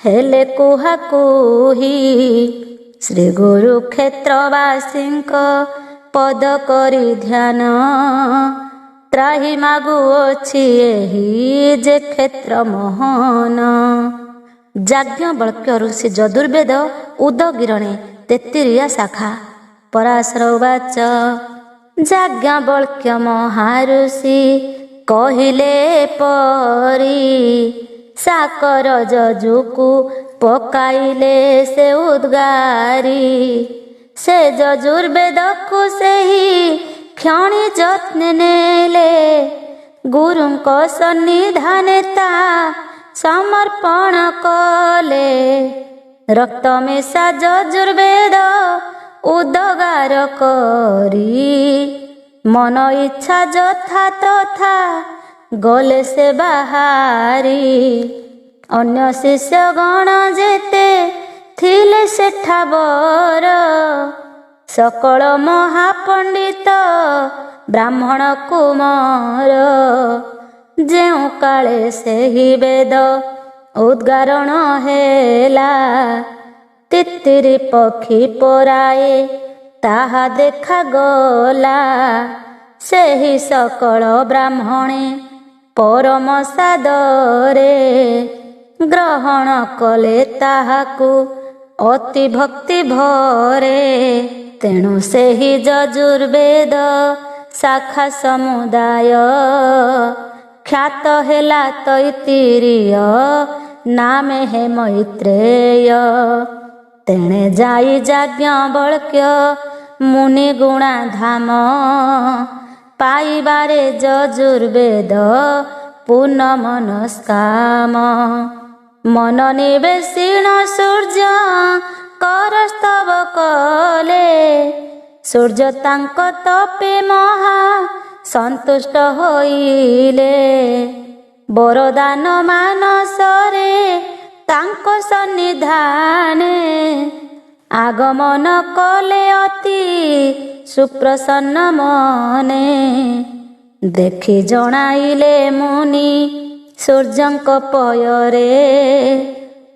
ହେଲେ କୁହାକୁହି। ଶ୍ରୀ ଗୁରୁ କ୍ଷେତ୍ରବାସୀଙ୍କ ପଦ କରି ଧ୍ୟାନ, ତ୍ରାହି ମାଗୁଅଛି ଏହି ଯେ କ୍ଷେତ୍ର ମୋହନ। ଯାଜ୍ଞବଲ୍କ୍ୟ ଋଷି ଯଜୁର୍ବେଦ ଉଦଗିରଣେ 33 ଶାଖା। ପରାଶର ଉବାଚ ଯାଜ୍ଞବଲ୍କ୍ୟ ମହାଋଷି କହିଲେ ପରି, ସାକର ଯଜୁକୁ ପକାଇଲେ ସେ ଉଦ୍ଗାରି। ସେ ଯଜୁର୍ବେଦକୁ ସେହି କ୍ଷଣି ଯତ୍ନେ ନେଲେ, ଗୁରୁଙ୍କ ସନ୍ନିଧାନେ ତା ସମର୍ପଣ କଲେ। ରକ୍ତ ମିଶା ଯଜୁର୍ବେଦ ଉଦଗାର କରି, ମନ ଇଚ୍ଛା ଯଥା ତଥା ଗଲେ ସେ ବାହାରି। ଅନ୍ୟ ଶିଷ୍ୟଗଣ ଯେତେ ଥିଲେ ସେଠା ବର, ସକଳ ମହାପଣ୍ଡିତ ବ୍ରାହ୍ମଣ କୁମାର। ଯେଉଁ କାଳେ ସେହି ବେଦ ଉଦ୍ଗାରଣ ହେଲା, ତିତିରି ପକ୍ଷୀ ପରାଏ ତାହା ଦେଖାଗଲା। ସେହି ସକଳ ବ୍ରାହ୍ମଣେ ପରମ ସାଦରେ, ଗ୍ରହଣ କଲେ ତାହାକୁ ଅତି ଭକ୍ତି ଭରେ। ତେଣୁ ସେହି ଯଜୁର୍ବେଦ ଶାଖା ସମୁଦାୟ, ଖ୍ୟାତ ହେଲା ତୈତ୍ତିରୀୟ ନାମେ ହେ ମୈତ୍ରେୟ। ତେଣେ ଯାଇ ଯାଜ୍ଞବଲ୍କ୍ୟ ମୁନି ଗୁଣାଧାମ, ପାଇବାରେ ଯଜୁର୍ବେଦ ପୂର୍ଣ୍ଣ ମନସ୍କାମ। ମନ ନିବେଶିଣ ସୂର୍ଯ୍ୟ କରସ୍ତବ କଲେ, ସୂର୍ଯ୍ୟ ତାଙ୍କ ତପେ ମହା ସନ୍ତୁଷ୍ଟ ହୋଇଲେ। ବରଦାନ ମାନସରେ ତାଙ୍କ ସନ୍ନିଧାନେ, ଆଗମନ କଲେ ଅତି ସୁପ୍ରସନ୍ନ ମନେ। ଦେଖି ଜଣାଇଲେ ମୁନି ସୂର୍ଯ୍ୟଙ୍କ ପୟରେ,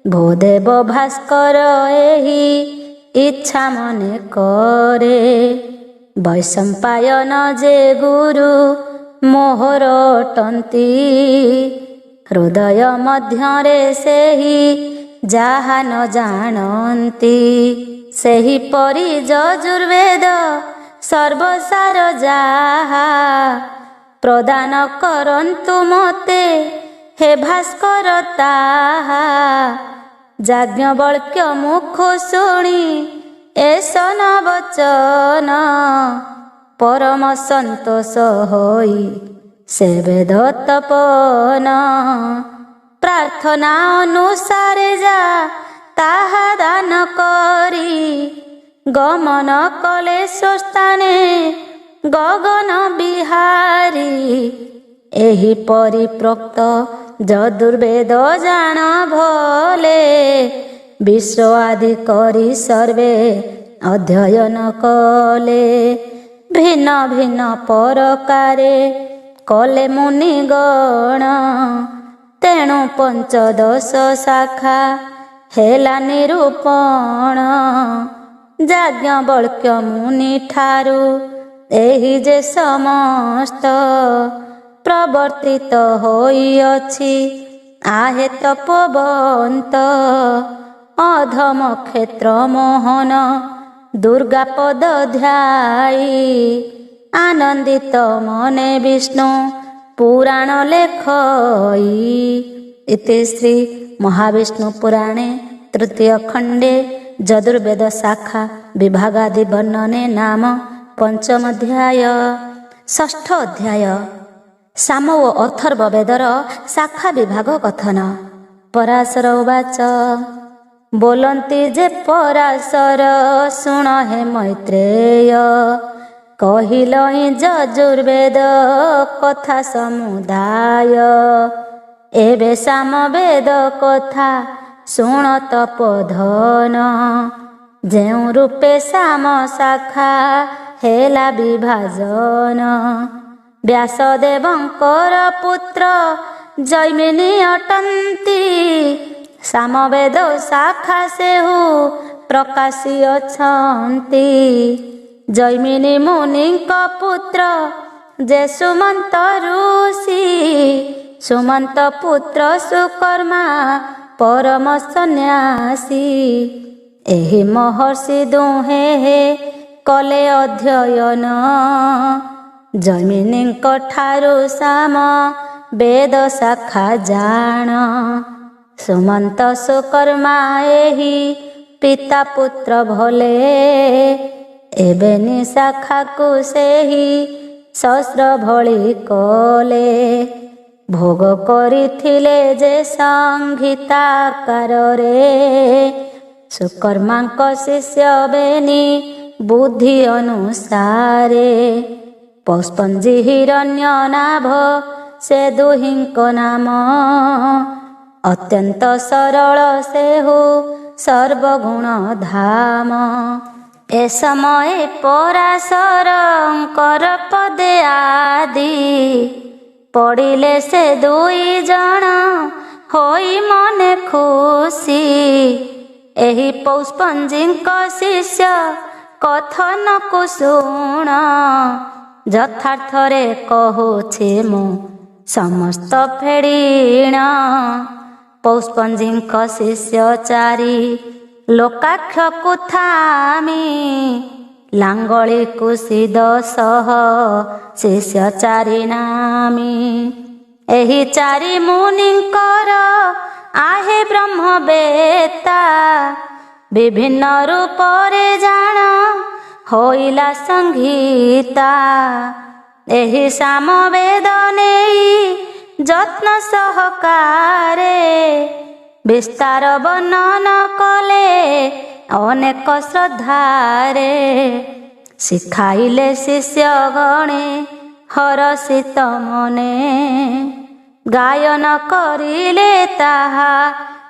ଭୂଦେବ ଭାସ୍କର ଏହି ଇଚ୍ଛା ମନେ କରେ। ବୈଶମ୍ପାୟନ ଯେ ଗୁରୁ ମୋହର ଅଟନ୍ତି, ହୃଦୟ ମଧ୍ୟରେ ସେହି ଯାହା ନ ଜାଣନ୍ତି। ସେହିପରି ଯଜୁର୍ବେଦ ସର୍ବସାର ଯାହା, ପ୍ରଦାନ କରନ୍ତୁ ମୋତେ ହେ ଭାସ୍କର ତାହା। ଯାଜ୍ଞବଲ୍କ୍ୟ ମୁଖ ଶୁଣି ଏସନ ବଚନ, ପରମ ସନ୍ତୋଷ ହୋଇ ସେ ବେଦ ତପନ। ପ୍ରାର୍ଥନା ଅନୁସାରେ ଯା ତାହା ଦାନ କରି, ଗମନ କଲେ ସ୍ୱସ୍ଥାନେ ଗଗନ ବିହାରୀ। ଏହିପରି ପ୍ରୋକ୍ତ ଯଦୁର୍ବେଦ ଜାଣ ଭଲେ, ବିଶ୍ଵ ଆଦି କରି ସର୍ବେ ଅଧ୍ୟୟନ କଲେ। ଭିନ୍ନ ଭିନ୍ନ ପରକାରେ କଲେ ମୁନିଗଣ, ତେଣୁ ପଞ୍ଚଦଶ ଶାଖା ହେଲା ନିରୂପଣ। ଯାଜ୍ଞବଲ୍କ୍ୟ ମୁନି ଠାରୁ ଏହି ଯେ ସମସ୍ତ ପ୍ରବର୍ତ୍ତିତ ହୋଇଅଛି, ଆହେ ତପୋବନ୍ତ। ଅଧମ କ୍ଷେତ୍ର ମୋହନ ଦୁର୍ଗାପଦ ଧ୍ୟାଇ, ଆନନ୍ଦିତ ମନେ ବିଷ୍ଣୁ ପୁରାଣ ଲେଖଇ। ଇତି ଶ୍ରୀ ମହାବିଷ୍ଣୁ ପୁରାଣେ ତୃତୀୟ ଖଣ୍ଡେ ଯଦୁର୍ବେଦ ଶାଖା ବିଭାଗାଦି ବର୍ଣ୍ଣନେ ନାମ ପଞ୍ଚମଧ୍ୟାୟ। ଷଷ୍ଠ ଅଧ୍ୟାୟ ସାମ ଓ ଅଥର୍ବ ବେଦର ଶାଖା ବିଭାଗ କଥନ। ପରାଶର ଉବାଚ, ବୋଲନ୍ତି ଯେ ପରାଶର ଶୁଣ ହେ ମୈତ୍ରେୟ, କହିଲଇଁ ଯଜୁର୍ବେଦ କଥା ସମୁଦାୟ। ଏବେ ସାମବେଦ କଥା ଶୁଣ ତପୋଧନ, ଯେଉଁ ରୂପେ ସାମ ଶାଖା ହେଲା ବିଭାଜନ। ବ୍ୟାସଦେବଙ୍କର ପୁତ୍ର ଜୈମିନୀ ଅଟନ୍ତି, ସାମବେଦ ଶାଖା ସେହୁ ପ୍ରକାଶୀ ଅଛନ୍ତି। ଜୈମିନୀ ମୁନିଙ୍କ ପୁତ୍ର ଯେ ସୁମନ୍ତ ଋଷି, ସୁମନ୍ତ ପୁତ୍ର ସୁକର୍ମା ପରମ ସନ୍ନ୍ୟାସୀ। ଏହି ମହର୍ଷି ଦୁହେଁ କଲେ ଅଧ୍ୟୟନ, ଜୈମିନୀଙ୍କ ଠାରୁ ସାମ ବେଦ ଶାଖା ଜାଣ। ସୁମନ୍ତ ସୁକର୍ମା ଏହି ପିତା ପୁତ୍ର ଭଲେ, ଏବେ ନିଶାଖାକୁ ସେହି ଶସ୍ତ୍ର ଭଳି କଲେ। ଭୋଗ କରିଥିଲେ ଯେ ସଂହିତାକାରରେ, ସୁକର୍ମାଙ୍କ ଶିଷ୍ୟ ବେନି ବୁଦ୍ଧି ଅନୁସାରେ। ପୌଷ୍ପଞ୍ଜି ହିରଣ୍ୟ ନାଭ ସେ ଦୁହିଁଙ୍କ ନାମ, ଅତ୍ୟନ୍ତ ସରଳ ସେହୁ ସର୍ବଗୁଣ ଧାମ। ଏ ସମୟେ ପରାଶରଙ୍କର ପଦେ ଆଦି, ପଡ଼ିଲେ ସେ ଦୁଇ ଜଣ ହୋଇ ମନେ ଖୁସି। ଏହି ପୌଷ୍ପଞ୍ଜିଙ୍କ ଶିଷ୍ୟ କଥନକୁ ଶୁଣ, ଯଥାର୍ଥରେ କହୁଛି ମୁଁ ସମସ୍ତ ଫେଡ଼ିଣ। ପୌଷ୍ପଞ୍ଜିଙ୍କ ଶିଷ୍ୟ ଚାରି ଲୋକାକ୍ଷକୁ ଥାମି, ଲାଙ୍ଗଳିକୁ ସିଦ ସହ ଶିଷ୍ୟ ଚାରି ନାମି। ଏହି ଚାରି ମୁନିଙ୍କର ଆହେ ବ୍ରହ୍ମବେତ୍ତା, ବିଭିନ୍ନ ରୂପରେ ଜାଣ ହୋଇଲା ସଂହିତା। ଏହି ସାମବେଦ ନେଇ ଯତ୍ନ ସହକାରେ, ବିସ୍ତାର ବର୍ଣ୍ଣନ କଲେ ଅନେକ ଶ୍ରଦ୍ଧାରେ। ଶିଖାଇଲେ ଶିଷ୍ୟ ଗଣେ ହରଷିତ ମନେ, ଗାୟନ କରିଲେ ତାହା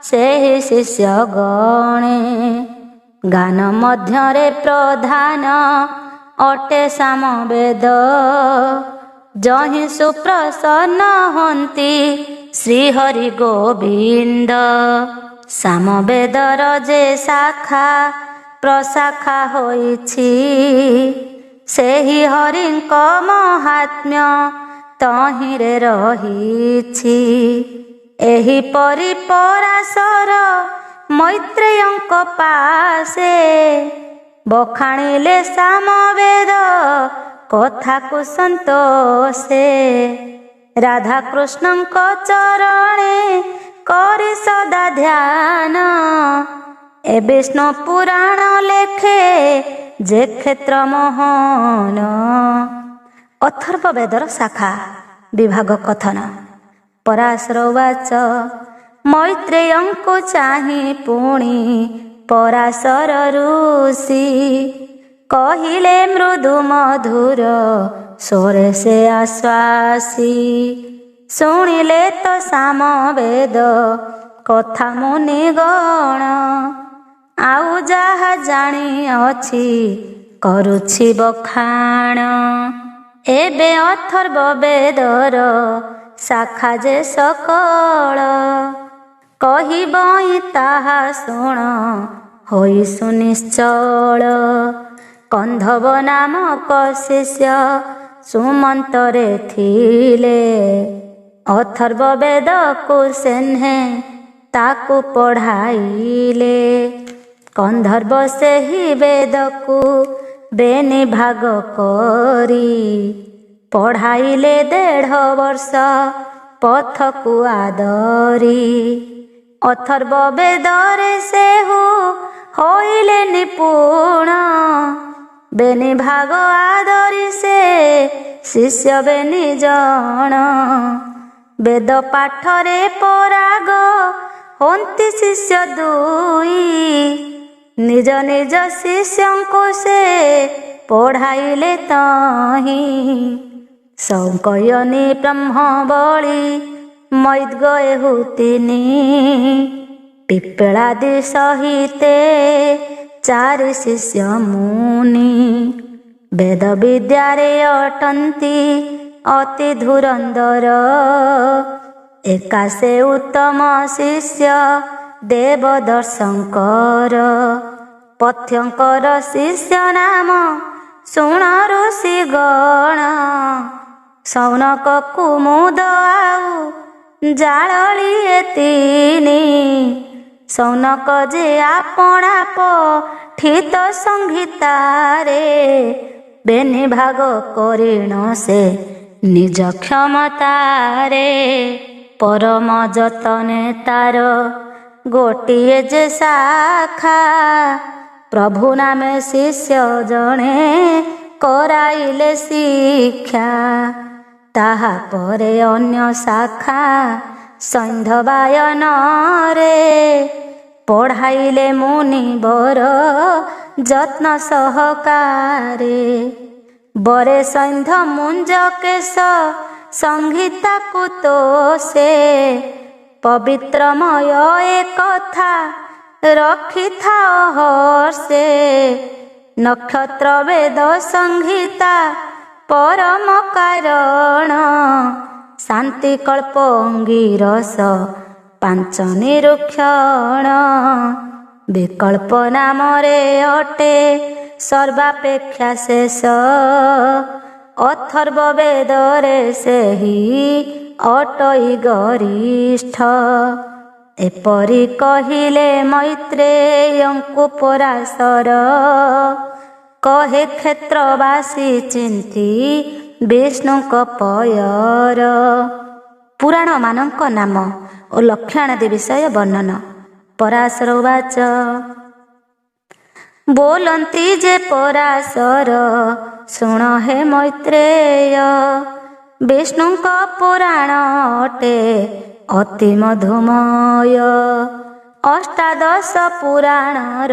ସେହି ଶିଷ୍ୟ ଗଣେ। ଗାନ ମଧ୍ୟରେ ପ୍ରଧାନ ଅଟେ ସାମବେଦ, ଯହିଁ ସୁପ୍ରସନ୍ନ ହନ୍ତି ଶ୍ରୀହରି ଗୋବିନ୍ଦ। ସାମବେଦର ଯେ ଶାଖା ପ୍ରଶାଖା ହୋଇଛି। ସେହି ହରିଙ୍କ ମହାତ୍ମ୍ୟ ତହିଁରେ ରହିଛି। ଏହିପରି ପରାଶର ମୈତ୍ରେୟଙ୍କ ପାଶେ ବଖାଣିଲେ ସାମବେଦ କଥାକୁ ସନ୍ତୋଷେ। ରାଧାକୃଷ୍ଣଙ୍କ ଚରଣେ କରି ସଦା ଧ୍ୟାନ, ଏ ବିଷ୍ଣୁ ପୁରାଣ ଲେଖେ ଯେ କ୍ଷେତ୍ର ମୋହନ। ଅଥର୍ବ ବେଦର ଶାଖା ବିଭାଗ କଥନ। ପରାଶର ଉବାଚ ମୈତ୍ରେୟଙ୍କୁ ଚାହିଁ ପୁଣି ପରାଶର ଋଷି କହିଲେ ମୃଦୁ ମଧୁର ସ୍ୱରେ ସେ ଆଶ୍ୱାସୀ। ଶୁଣିଲେ ତ ସାମବେଦ କଥା ମୁନିଗଣ, ଆଉ ଯାହା ଜାଣିଅଛି କରୁଛି ବଖାଣ। ଏବେ ଅଥର୍ବ ବେଦର ଶାଖା ଯେ ସକଳ, କହିବଇ ତାହା ଶୁଣ ହୋଇ ସୁନିଶ୍ଚଳ। କନ୍ଧବ ନାମକ ଶିଷ୍ୟ ସୁମନ୍ତରେ ଥିଲେ, ଅଥର୍ବ ବେଦକୁ ସେହ୍ନେ ତାକୁ ପଢ଼ାଇଲେ। କନ୍ଧର୍ବ ସେହି ବେଦକୁ ବେନିଭାଗ କରି, ପଢ଼ାଇଲେ 1.5 ବର୍ଷ ପଥକୁ ଆଦରି। ଅଥର୍ବ ବେଦରେ ସେହୁ ହୋଇଲେ ନିପୁଣ, ବେନିଭାଗ ଆଦରି ସେ ଶିଷ୍ୟ ବେନି ଜଣ। ବେଦ ପାଠରେ ପରାଗ ହନ୍ତି ଶିଷ୍ୟ ଦୁଇ, ନିଜ ନିଜ ଶିଷ୍ୟଙ୍କୁ ସେ ପଢ଼ାଇଲେ ତହିଁ। ସୌକୟନୀ ବ୍ରହ୍ମବଳି ମୈଦ୍ଗ ଏହୁ ତିନି, ପିପଳାଦି ସହିତେ 4 ଶିଷ୍ୟ ମୁନି। ବେଦ ବିଦ୍ୟାରେ ଅଟନ୍ତି ଅତି ଧୁରନ୍ଧର, ଏକା ସେ ଉତ୍ତମ ଶିଷ୍ୟ ଦେବଦର୍ଶଙ୍କର। ପଥ୍ୟଙ୍କର ଶିଷ୍ୟ ନାମ ଶୁଣ ଋଷିଗଣ, ସୌନକ କୁମୁଦ ଆଉ ଜାଳଳି ଏ ତିନି। ସୌନକ ଯେ ଆପଣା ପଠିତ ସଂହିତାରେ, ବେନିଭାଗ କରିଣ ସେ ନିଜ କ୍ଷମତାରେ। ପରମ ଯତନେ ତାର ଗୋଟିଏ ଯେ ଶାଖା, ପ୍ରଭୁ ନାମେ ଶିଷ୍ୟ ଜଣେ କରାଇଲେ ଶିକ୍ଷା। ତାହା ପରେ ଅନ୍ୟ ଶାଖା ସୈନ୍ଧବାୟନରେ, ପଢ଼ାଇଲେ ମୁନିବର ଯତ୍ନ ସହକାରେ। ବରେ ସୈନ୍ଧ ମୁଞ୍ଜକେଶ ସଂହିତାକୁ ତୋଷେ, ପବିତ୍ରମୟ ଏ କଥା ରଖିଥାଅ ହର୍ଷେ। ନକ୍ଷତ୍ର ବେଦ ସଂହିତା ପରମ କାରଣ, ଶାନ୍ତି କଳ୍ପ ଅଙ୍ଗିରସ 5 ନିରୁକ୍ଷଣ। ବିକଳ୍ପ ନାମରେ ଅଟେ ସର୍ବାପେକ୍ଷା ଶେଷ, ଅଥର୍ବ ବେଦରେ ସେହି ଅଟଇ ଗରିଷ୍ଠ। ଏପରି କହିଲେ ମୈତ୍ରେୟଙ୍କୁ ପରାଶର, କହେ କ୍ଷେତ୍ରବାସୀ ଚିନ୍ତି ବିଷ୍ଣୁଙ୍କ ପୟର। ପୁରାଣମାନଙ୍କ ନାମ ଓ ଲକ୍ଷଣାଦି ବିଷୟ ବର୍ଣ୍ଣନ। ପରାଶର ଉବାଚ ବୋଲନ୍ତି ଯେ ପରାଶର, ଶୁଣ ହେ ମୈତ୍ରେୟ। ବିଷ୍ଣୁଙ୍କ ପୁରାଣ ଅଟେ ଅତି ମଧୁମୟ, ଅଷ୍ଟାଦଶ ପୁରାଣର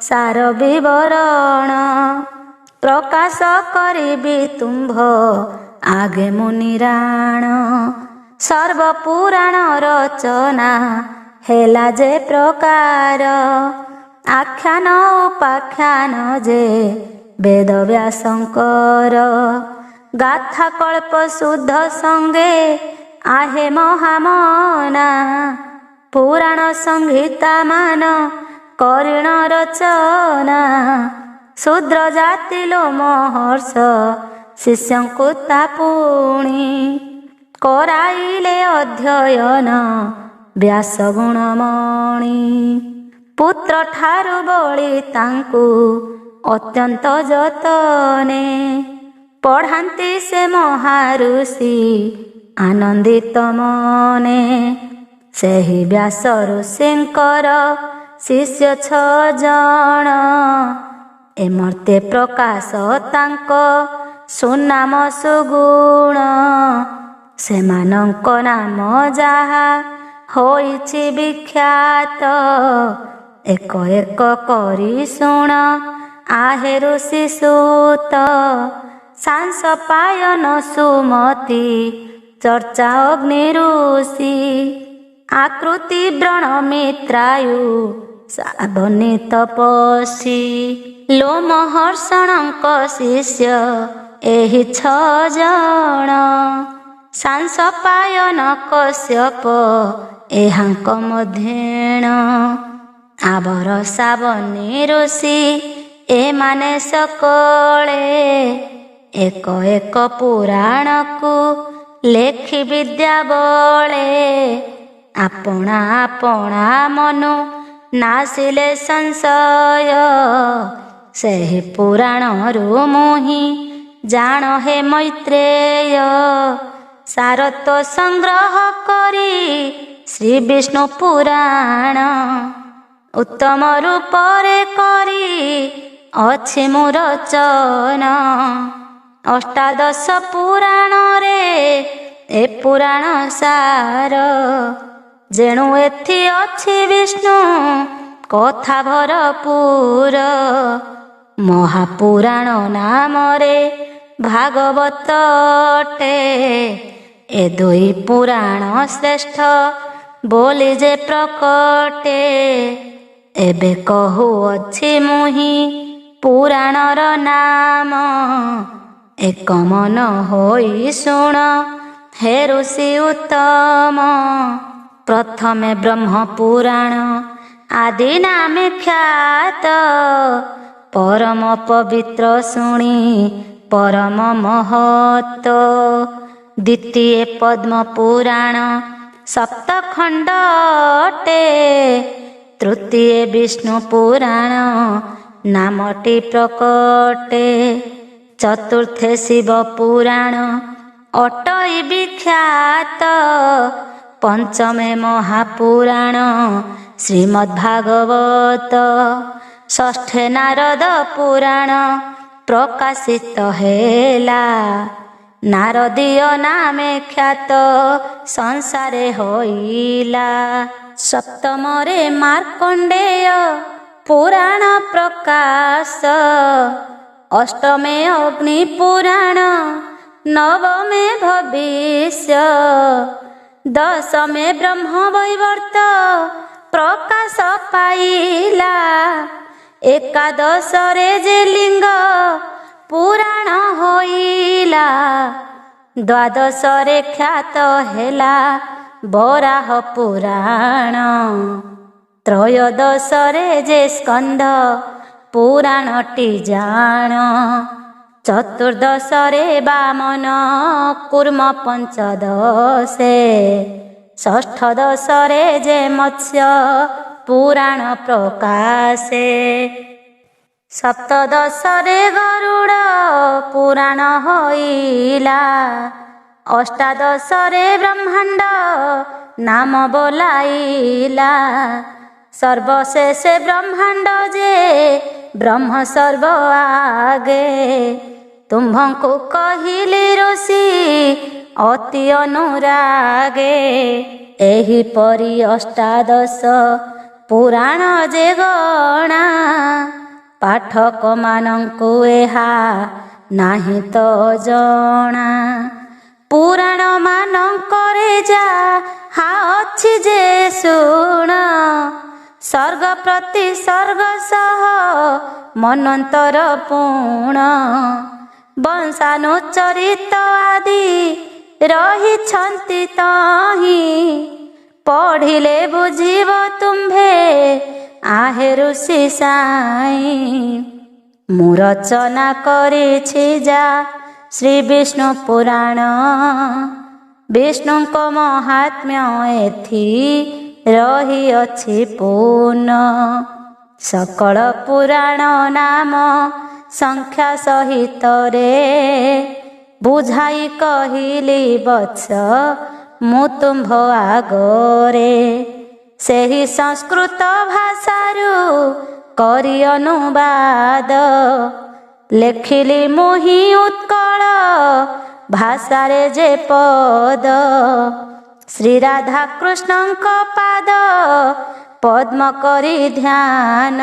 ସାର ବିବରଣ। ପ୍ରକାଶ କରିବି ତୁମ୍ଭ ଆଗେ ମୁନିରାଣ, ସର୍ବପୁରାଣ ରଚନା ହେଲା ଯେ ପ୍ରକାର। ଆଖ୍ୟାନ ଉପାଖ୍ୟାନ ଯେ ବେଦବ୍ୟାସଙ୍କର, ଗାଥା କଳ୍ପ ଶୁଦ୍ଧ ସଙ୍ଗେ आहे ମହାମନା। ପୁରାଣ ସଂହିତା ମାନ କରିଣ ରଚନା ଶୂଦ୍ର ଜାତି ଲୋ ମହର୍ଷ ଶିଷ୍ୟଙ୍କୁ ତା ପୁଣି କରାଇଲେ ଅଧ୍ୟୟନ ବ୍ୟାସ ଗୁଣମଣି। ପୁତ୍ର ଠାରୁ ବଳି ତାଙ୍କୁ ଅତ୍ୟନ୍ତ ଯତନେ ପଢ଼ାନ୍ତି ସେ ମହାଋଷି ଆନନ୍ଦିତ ମନେ। ସେହି ବ୍ୟାସ ଋଷିଙ୍କର ଶିଷ୍ୟ 6 ଜଣ ଏ ମର୍ତ୍ତେ ପ୍ରକାଶ ତାଙ୍କ ସୁନାମ ସୁଗୁଣ। ସେମାନଙ୍କ ନାମ ଯାହା ହୋଇଛି ବିଖ୍ୟାତ ଏକ ଏକ କରି ଶୁଣ ଆହେ ଋଷି ସୁତ। ସାଂସ ପାୟନ ସୁମତି ଚର୍ଚ୍ଚା ଅଗ୍ନି ଋଷି ଆକୃତି ବ୍ରଣ ମିତ୍ରାୟୁ ସାବନୀ ତପସ୍ୱୀ। ଲୋମହର୍ଷଣଙ୍କ ଶିଷ୍ୟ ଏହି 6 ଜଣ ସାଂସ ପାୟନ କଶ୍ୟପ ଏହାଙ୍କ ମଧ୍ୟେଣ। ଆବର ସାବନୀ ଋଷି ଏମାନେ ସକଳେ ଏକ ଏକ ପୁରାଣକୁ ଲେଖି ବିଦ୍ୟା ବଳେ। ଆପଣା ଆପଣା ମନୁ ନାସିଲେ ସଂଶୟ ସେହି ପୁରାଣରୁ ମୁହିଁ ଜାଣ ହେ ମୈତ୍ରେୟ। ସାରତ ସଂଗ୍ରହ କରି ଶ୍ରୀ ବିଷ୍ଣୁ ପୁରାଣ ଉତ୍ତମ ରୂପରେ କରି ଅଛି ମୁଁ ରଚନ। ଅଷ୍ଟାଦଶ ପୁରାଣରେ ଏ ପୁରାଣ ସାର ଯେଣୁ ଏଥି ଅଛି ବିଷ୍ଣୁ କଥା ଭରପୁର। ମହାପୁରାଣ ନାମରେ ଭାଗବତ ଅଟେ ଏ 2 ପୁରାଣ ଶ୍ରେଷ୍ଠ ବୋଲି ଯେ ପ୍ରକଟେ। ଏବେ କହୁଅଛି ମୁହିଁ ପୁରାଣର ନାମ ଏକ ମନ ହୋଇ ଶୁଣ ହେ ଋଷି ଉତ୍ତମ। ପ୍ରଥମେ ବ୍ରହ୍ମ ପୁରାଣ ଆଦି ନାମେ ଖ୍ୟାତ ପରମ ପବିତ୍ର ଶୁଣି ପରମ ମହତ। ଦ୍ୱିତୀୟ ପଦ୍ମ ପୁରାଣ 7 ଖଣ୍ଡ ଅଟେ। ତୃତୀୟ ବିଷ୍ଣୁ ପୁରାଣ ନାମଟି ପ୍ରକଟେ। ଚତୁର୍ଥେ ଶିବ ପୁରାଣ ଅଟଇ ବିଖ୍ୟାତ। ପଞ୍ଚମେ ମହାପୁରାଣ ଶ୍ରୀମଦ୍ ଭାଗବତ। ଷଷ୍ଠେ ନାରଦ ପୁରାଣ ପ୍ରକାଶିତ ହେଲା। ନାରଦୀୟ ନାମେ ଖ୍ୟାତ ସଂସାରେ ହୋଇଲା। ସପ୍ତମରେ ମାର୍କଣ୍ଡେୟ ପୁରାଣ ପ୍ରକାଶ। ଅଷ୍ଟମେ ଅଗ୍ନି ପୁରାଣ ନବମେ ଭବିଷ୍ୟ। ଦଶମେ ବ୍ରହ୍ମ ବୈବର୍ତ ପ୍ରକାଶ ପାଇଲା। ଏକାଦଶରେ ଯେ ଲିଙ୍ଗ ପୁରାଣ ହୋଇଲା। ଦ୍ୱାଦଶରେ ଖ୍ୟାତ ହେଲା ବରାହ ପୁରାଣ। ତ୍ରୟୋଦଶରେ ଯେ ସ୍କନ୍ଧ ପୁରାଣଟି ଜାଣ। ଚତୁର୍ଦଶରେ ବାମନ କୁର୍ମ। ପଞ୍ଚଦଶେ ଷଷ୍ଠ ଦଶରେ ଯେ ମତ୍ସ୍ୟ ପୁରାଣ ପ୍ରକାଶେ। ସପ୍ତଦଶରେ ଗରୁଡ଼ ପୁରାଣ ହୋଇଲା। ଅଷ୍ଟାଦଶରେ ବ୍ରହ୍ମାଣ୍ଡ ନାମ ବୋଲାଇଲା। ସର୍ବଶେଷେ ବ୍ରହ୍ମାଣ୍ଡ ଯେ ବ୍ରହ୍ମ ସର୍ବ ଆଗେ। ତୁମ୍ଭଙ୍କୁ କହିଲି ଋଷି ଅତି ଅନୁରାଗେ। ଏହିପରି ଅଷ୍ଟାଦଶ ପୁରାଣ ଯେ ଗଣା। ପାଠକ ମାନଙ୍କୁ ଏହା ନାହିଁ ତ ଜଣା। ପୁରାଣ ମାନଙ୍କରେ ଯାହା ଅଛି ଯେ ଶୁଣ। ସ୍ୱର୍ଗ ପ୍ରତି ସ୍ୱର୍ଗ ସହ ମନ୍ୱନ୍ତର ପୁଣ। ବଂଶାନୁଚରିତ ଆଦି ରହିଛନ୍ତି ତହିଁ। ପଢ଼ିଲେ ବୁଝିବ ତୁମ୍ଭେ आहे ऋषि साई ମୁଁ ରଚନା କରିଛି ଯା ଶ୍ରୀ ବିଷ୍ଣୁ ପୁରାଣ ବିଷ୍ଣୁଙ୍କ ମହାତ୍ମ୍ୟ ଏଥି ରହିଅଛି ପୂର୍ଣ୍ଣ ସକଳ ପୁରାଣ ନାମ ସଂଖ୍ୟା ସହିତରେ ବୁଝାଇ କହିଲି ବତ୍ସ ମୁଁ ତୁମ୍ଭ ଆଗରେ ସେହି ସଂସ୍କୃତ ଭାଷାରୁ କରି ଅନୁବାଦ ଲେଖିଲି ମୁହିଁ ଉତ୍କଳ ଭାଷାରେ ଯେ ପଦ ଶ୍ରୀ ରାଧା କୃଷ୍ଣଙ୍କ ପାଦ ପଦ୍ମ କରି ଧ୍ୟାନ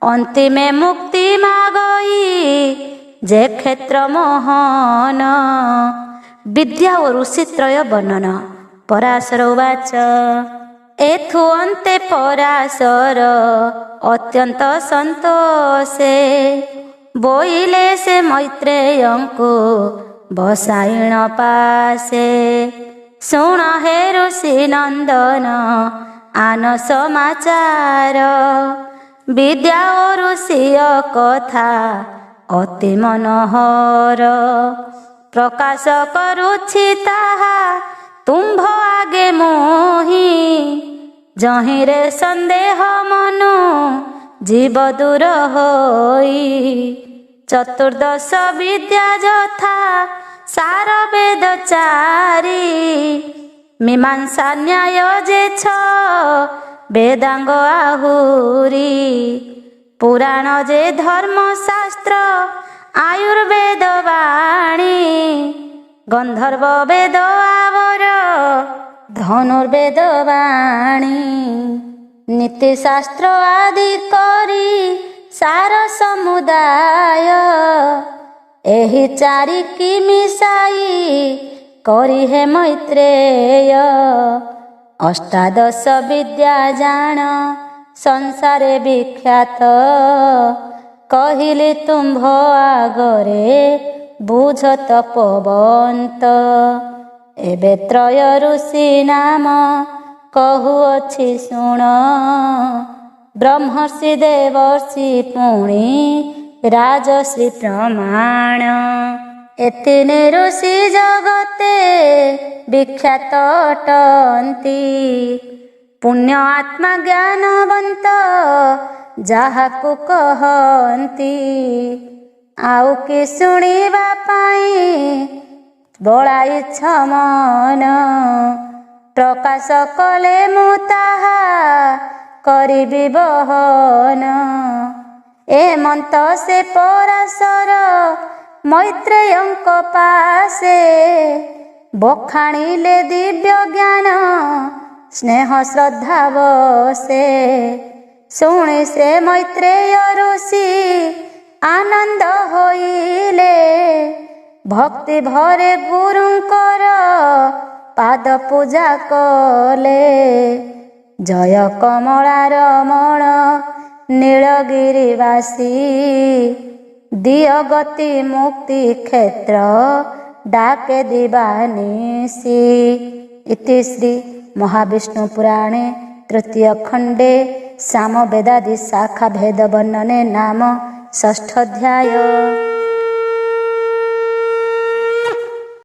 ଅନ୍ତିମେ ମୁକ୍ତି ମାଗଇ ଯେ କ୍ଷେତ୍ର ମୋହନ ବିଦ୍ୟା ଓ ଋଷିତ୍ରୟ ବର୍ଣ୍ଣନ। ପରାଶର ଉବାଚ ଏଥୁ ଅନ୍ତେ ପରାଶର ଅତ୍ୟନ୍ତ ସନ୍ତୋଷେ ବୋଇଲେ ସେ ମୈତ୍ରେୟଙ୍କୁ ବସାଇଣ ପାଶେ ଶୁଣ ହେ ଋଷି ନନ୍ଦନ ଆନ ସମାଚାର ବିଦ୍ୟା ଓ ଋଷିୟ କଥା ଅତି ମନୋହର ପ୍ରକାଶ କରୁଛି ତାହା ତୁମ୍ଭ ଆଗେ ମୋହି ଯହିଁରେ ସନ୍ଦେହ ମନୁ ଜୀବ ଦୂର ହୋଇ ଚତୁର୍ଦଶ ବିଦ୍ୟା ଯଥା ସାର ବେଦ ଚାରି ମୀମାଂସା ନ୍ୟାୟ ଯେ ବେଦାଙ୍ଗ ଆହୁରି ପୁରାଣ ଯେ ଧର୍ମଶାସ୍ତ୍ର ଆୟୁର୍ବେଦ ବାଣୀ ଗନ୍ଧର୍ବ ବେଦ ଆବର ଧନୁର୍ବେଦ ବାଣୀ ନୀତିଶାସ୍ତ୍ର ଆଦି କରି ସାର ସମୁଦାୟ ଏହି ଚାରି କି ମିଶାଇ କରି ହେ ମୈତ୍ରେୟ ଅଷ୍ଟାଦଶ ବିଦ୍ୟା ଜାଣ ସଂସାରେ ବିଖ୍ୟାତ କହିଲି ତୁମ୍ଭ ଆଗରେ ବୁଝ ତପବନ୍ତ ଏବେ ତ୍ରୟ ଋଷି ନାମ କହୁଅଛି ଶୁଣ ବ୍ରହ୍ମର୍ଷି ଦେବର୍ଷି ପୁଣି ରାଜଶ୍ରୀ ପ୍ରମାଣ ଏତିନି ଋଷି ଜଗତେ ବିଖ୍ୟାତ ଅଟନ୍ତି ପୁଣ୍ୟ ଆତ୍ମା ଜ୍ଞାନବନ୍ତ ଯାହାକୁ କହନ୍ତି ଆଉ କି ଶୁଣିବା ପାଇଁ ବଳାଇଛ ମନ ପ୍ରକାଶ କଲେ ମୁଁ ତାହା କରିବି ବହନ ଏ ମନ୍ତ ସେ ପରାଶର ମୈତ୍ରେୟଙ୍କ ପାଶେ ବଖାଣିଲେ ଦିବ୍ୟ ଜ୍ଞାନ ସ୍ନେହ ଶ୍ରଦ୍ଧା ବସେ ଶୁଣି ସେ ମୈତ୍ରେୟ ଋଷି ଆନନ୍ଦ ହୋଇଲେ ଭକ୍ତି ଭରେ ଗୁରୁଙ୍କର ପାଦ ପୂଜା କଲେ ଜୟ କମଳା ରମଣ ନୀଳଗିରିବାସୀ ଦିଅ ଗତି ମୁକ୍ତି କ୍ଷେତ୍ର ଡାକେ ଦିବାନିଶି। ଇତି ଶ୍ରୀ ମହାବିଷ୍ଣୁ ପୁରାଣେ ତୃତୀୟ ଖଣ୍ଡେ ସାମବେଦାଦି ଶାଖା ଭେଦ ବର୍ଣ୍ଣନେ ନାମ ଷଷ୍ଠୋଧ୍ୟାୟ।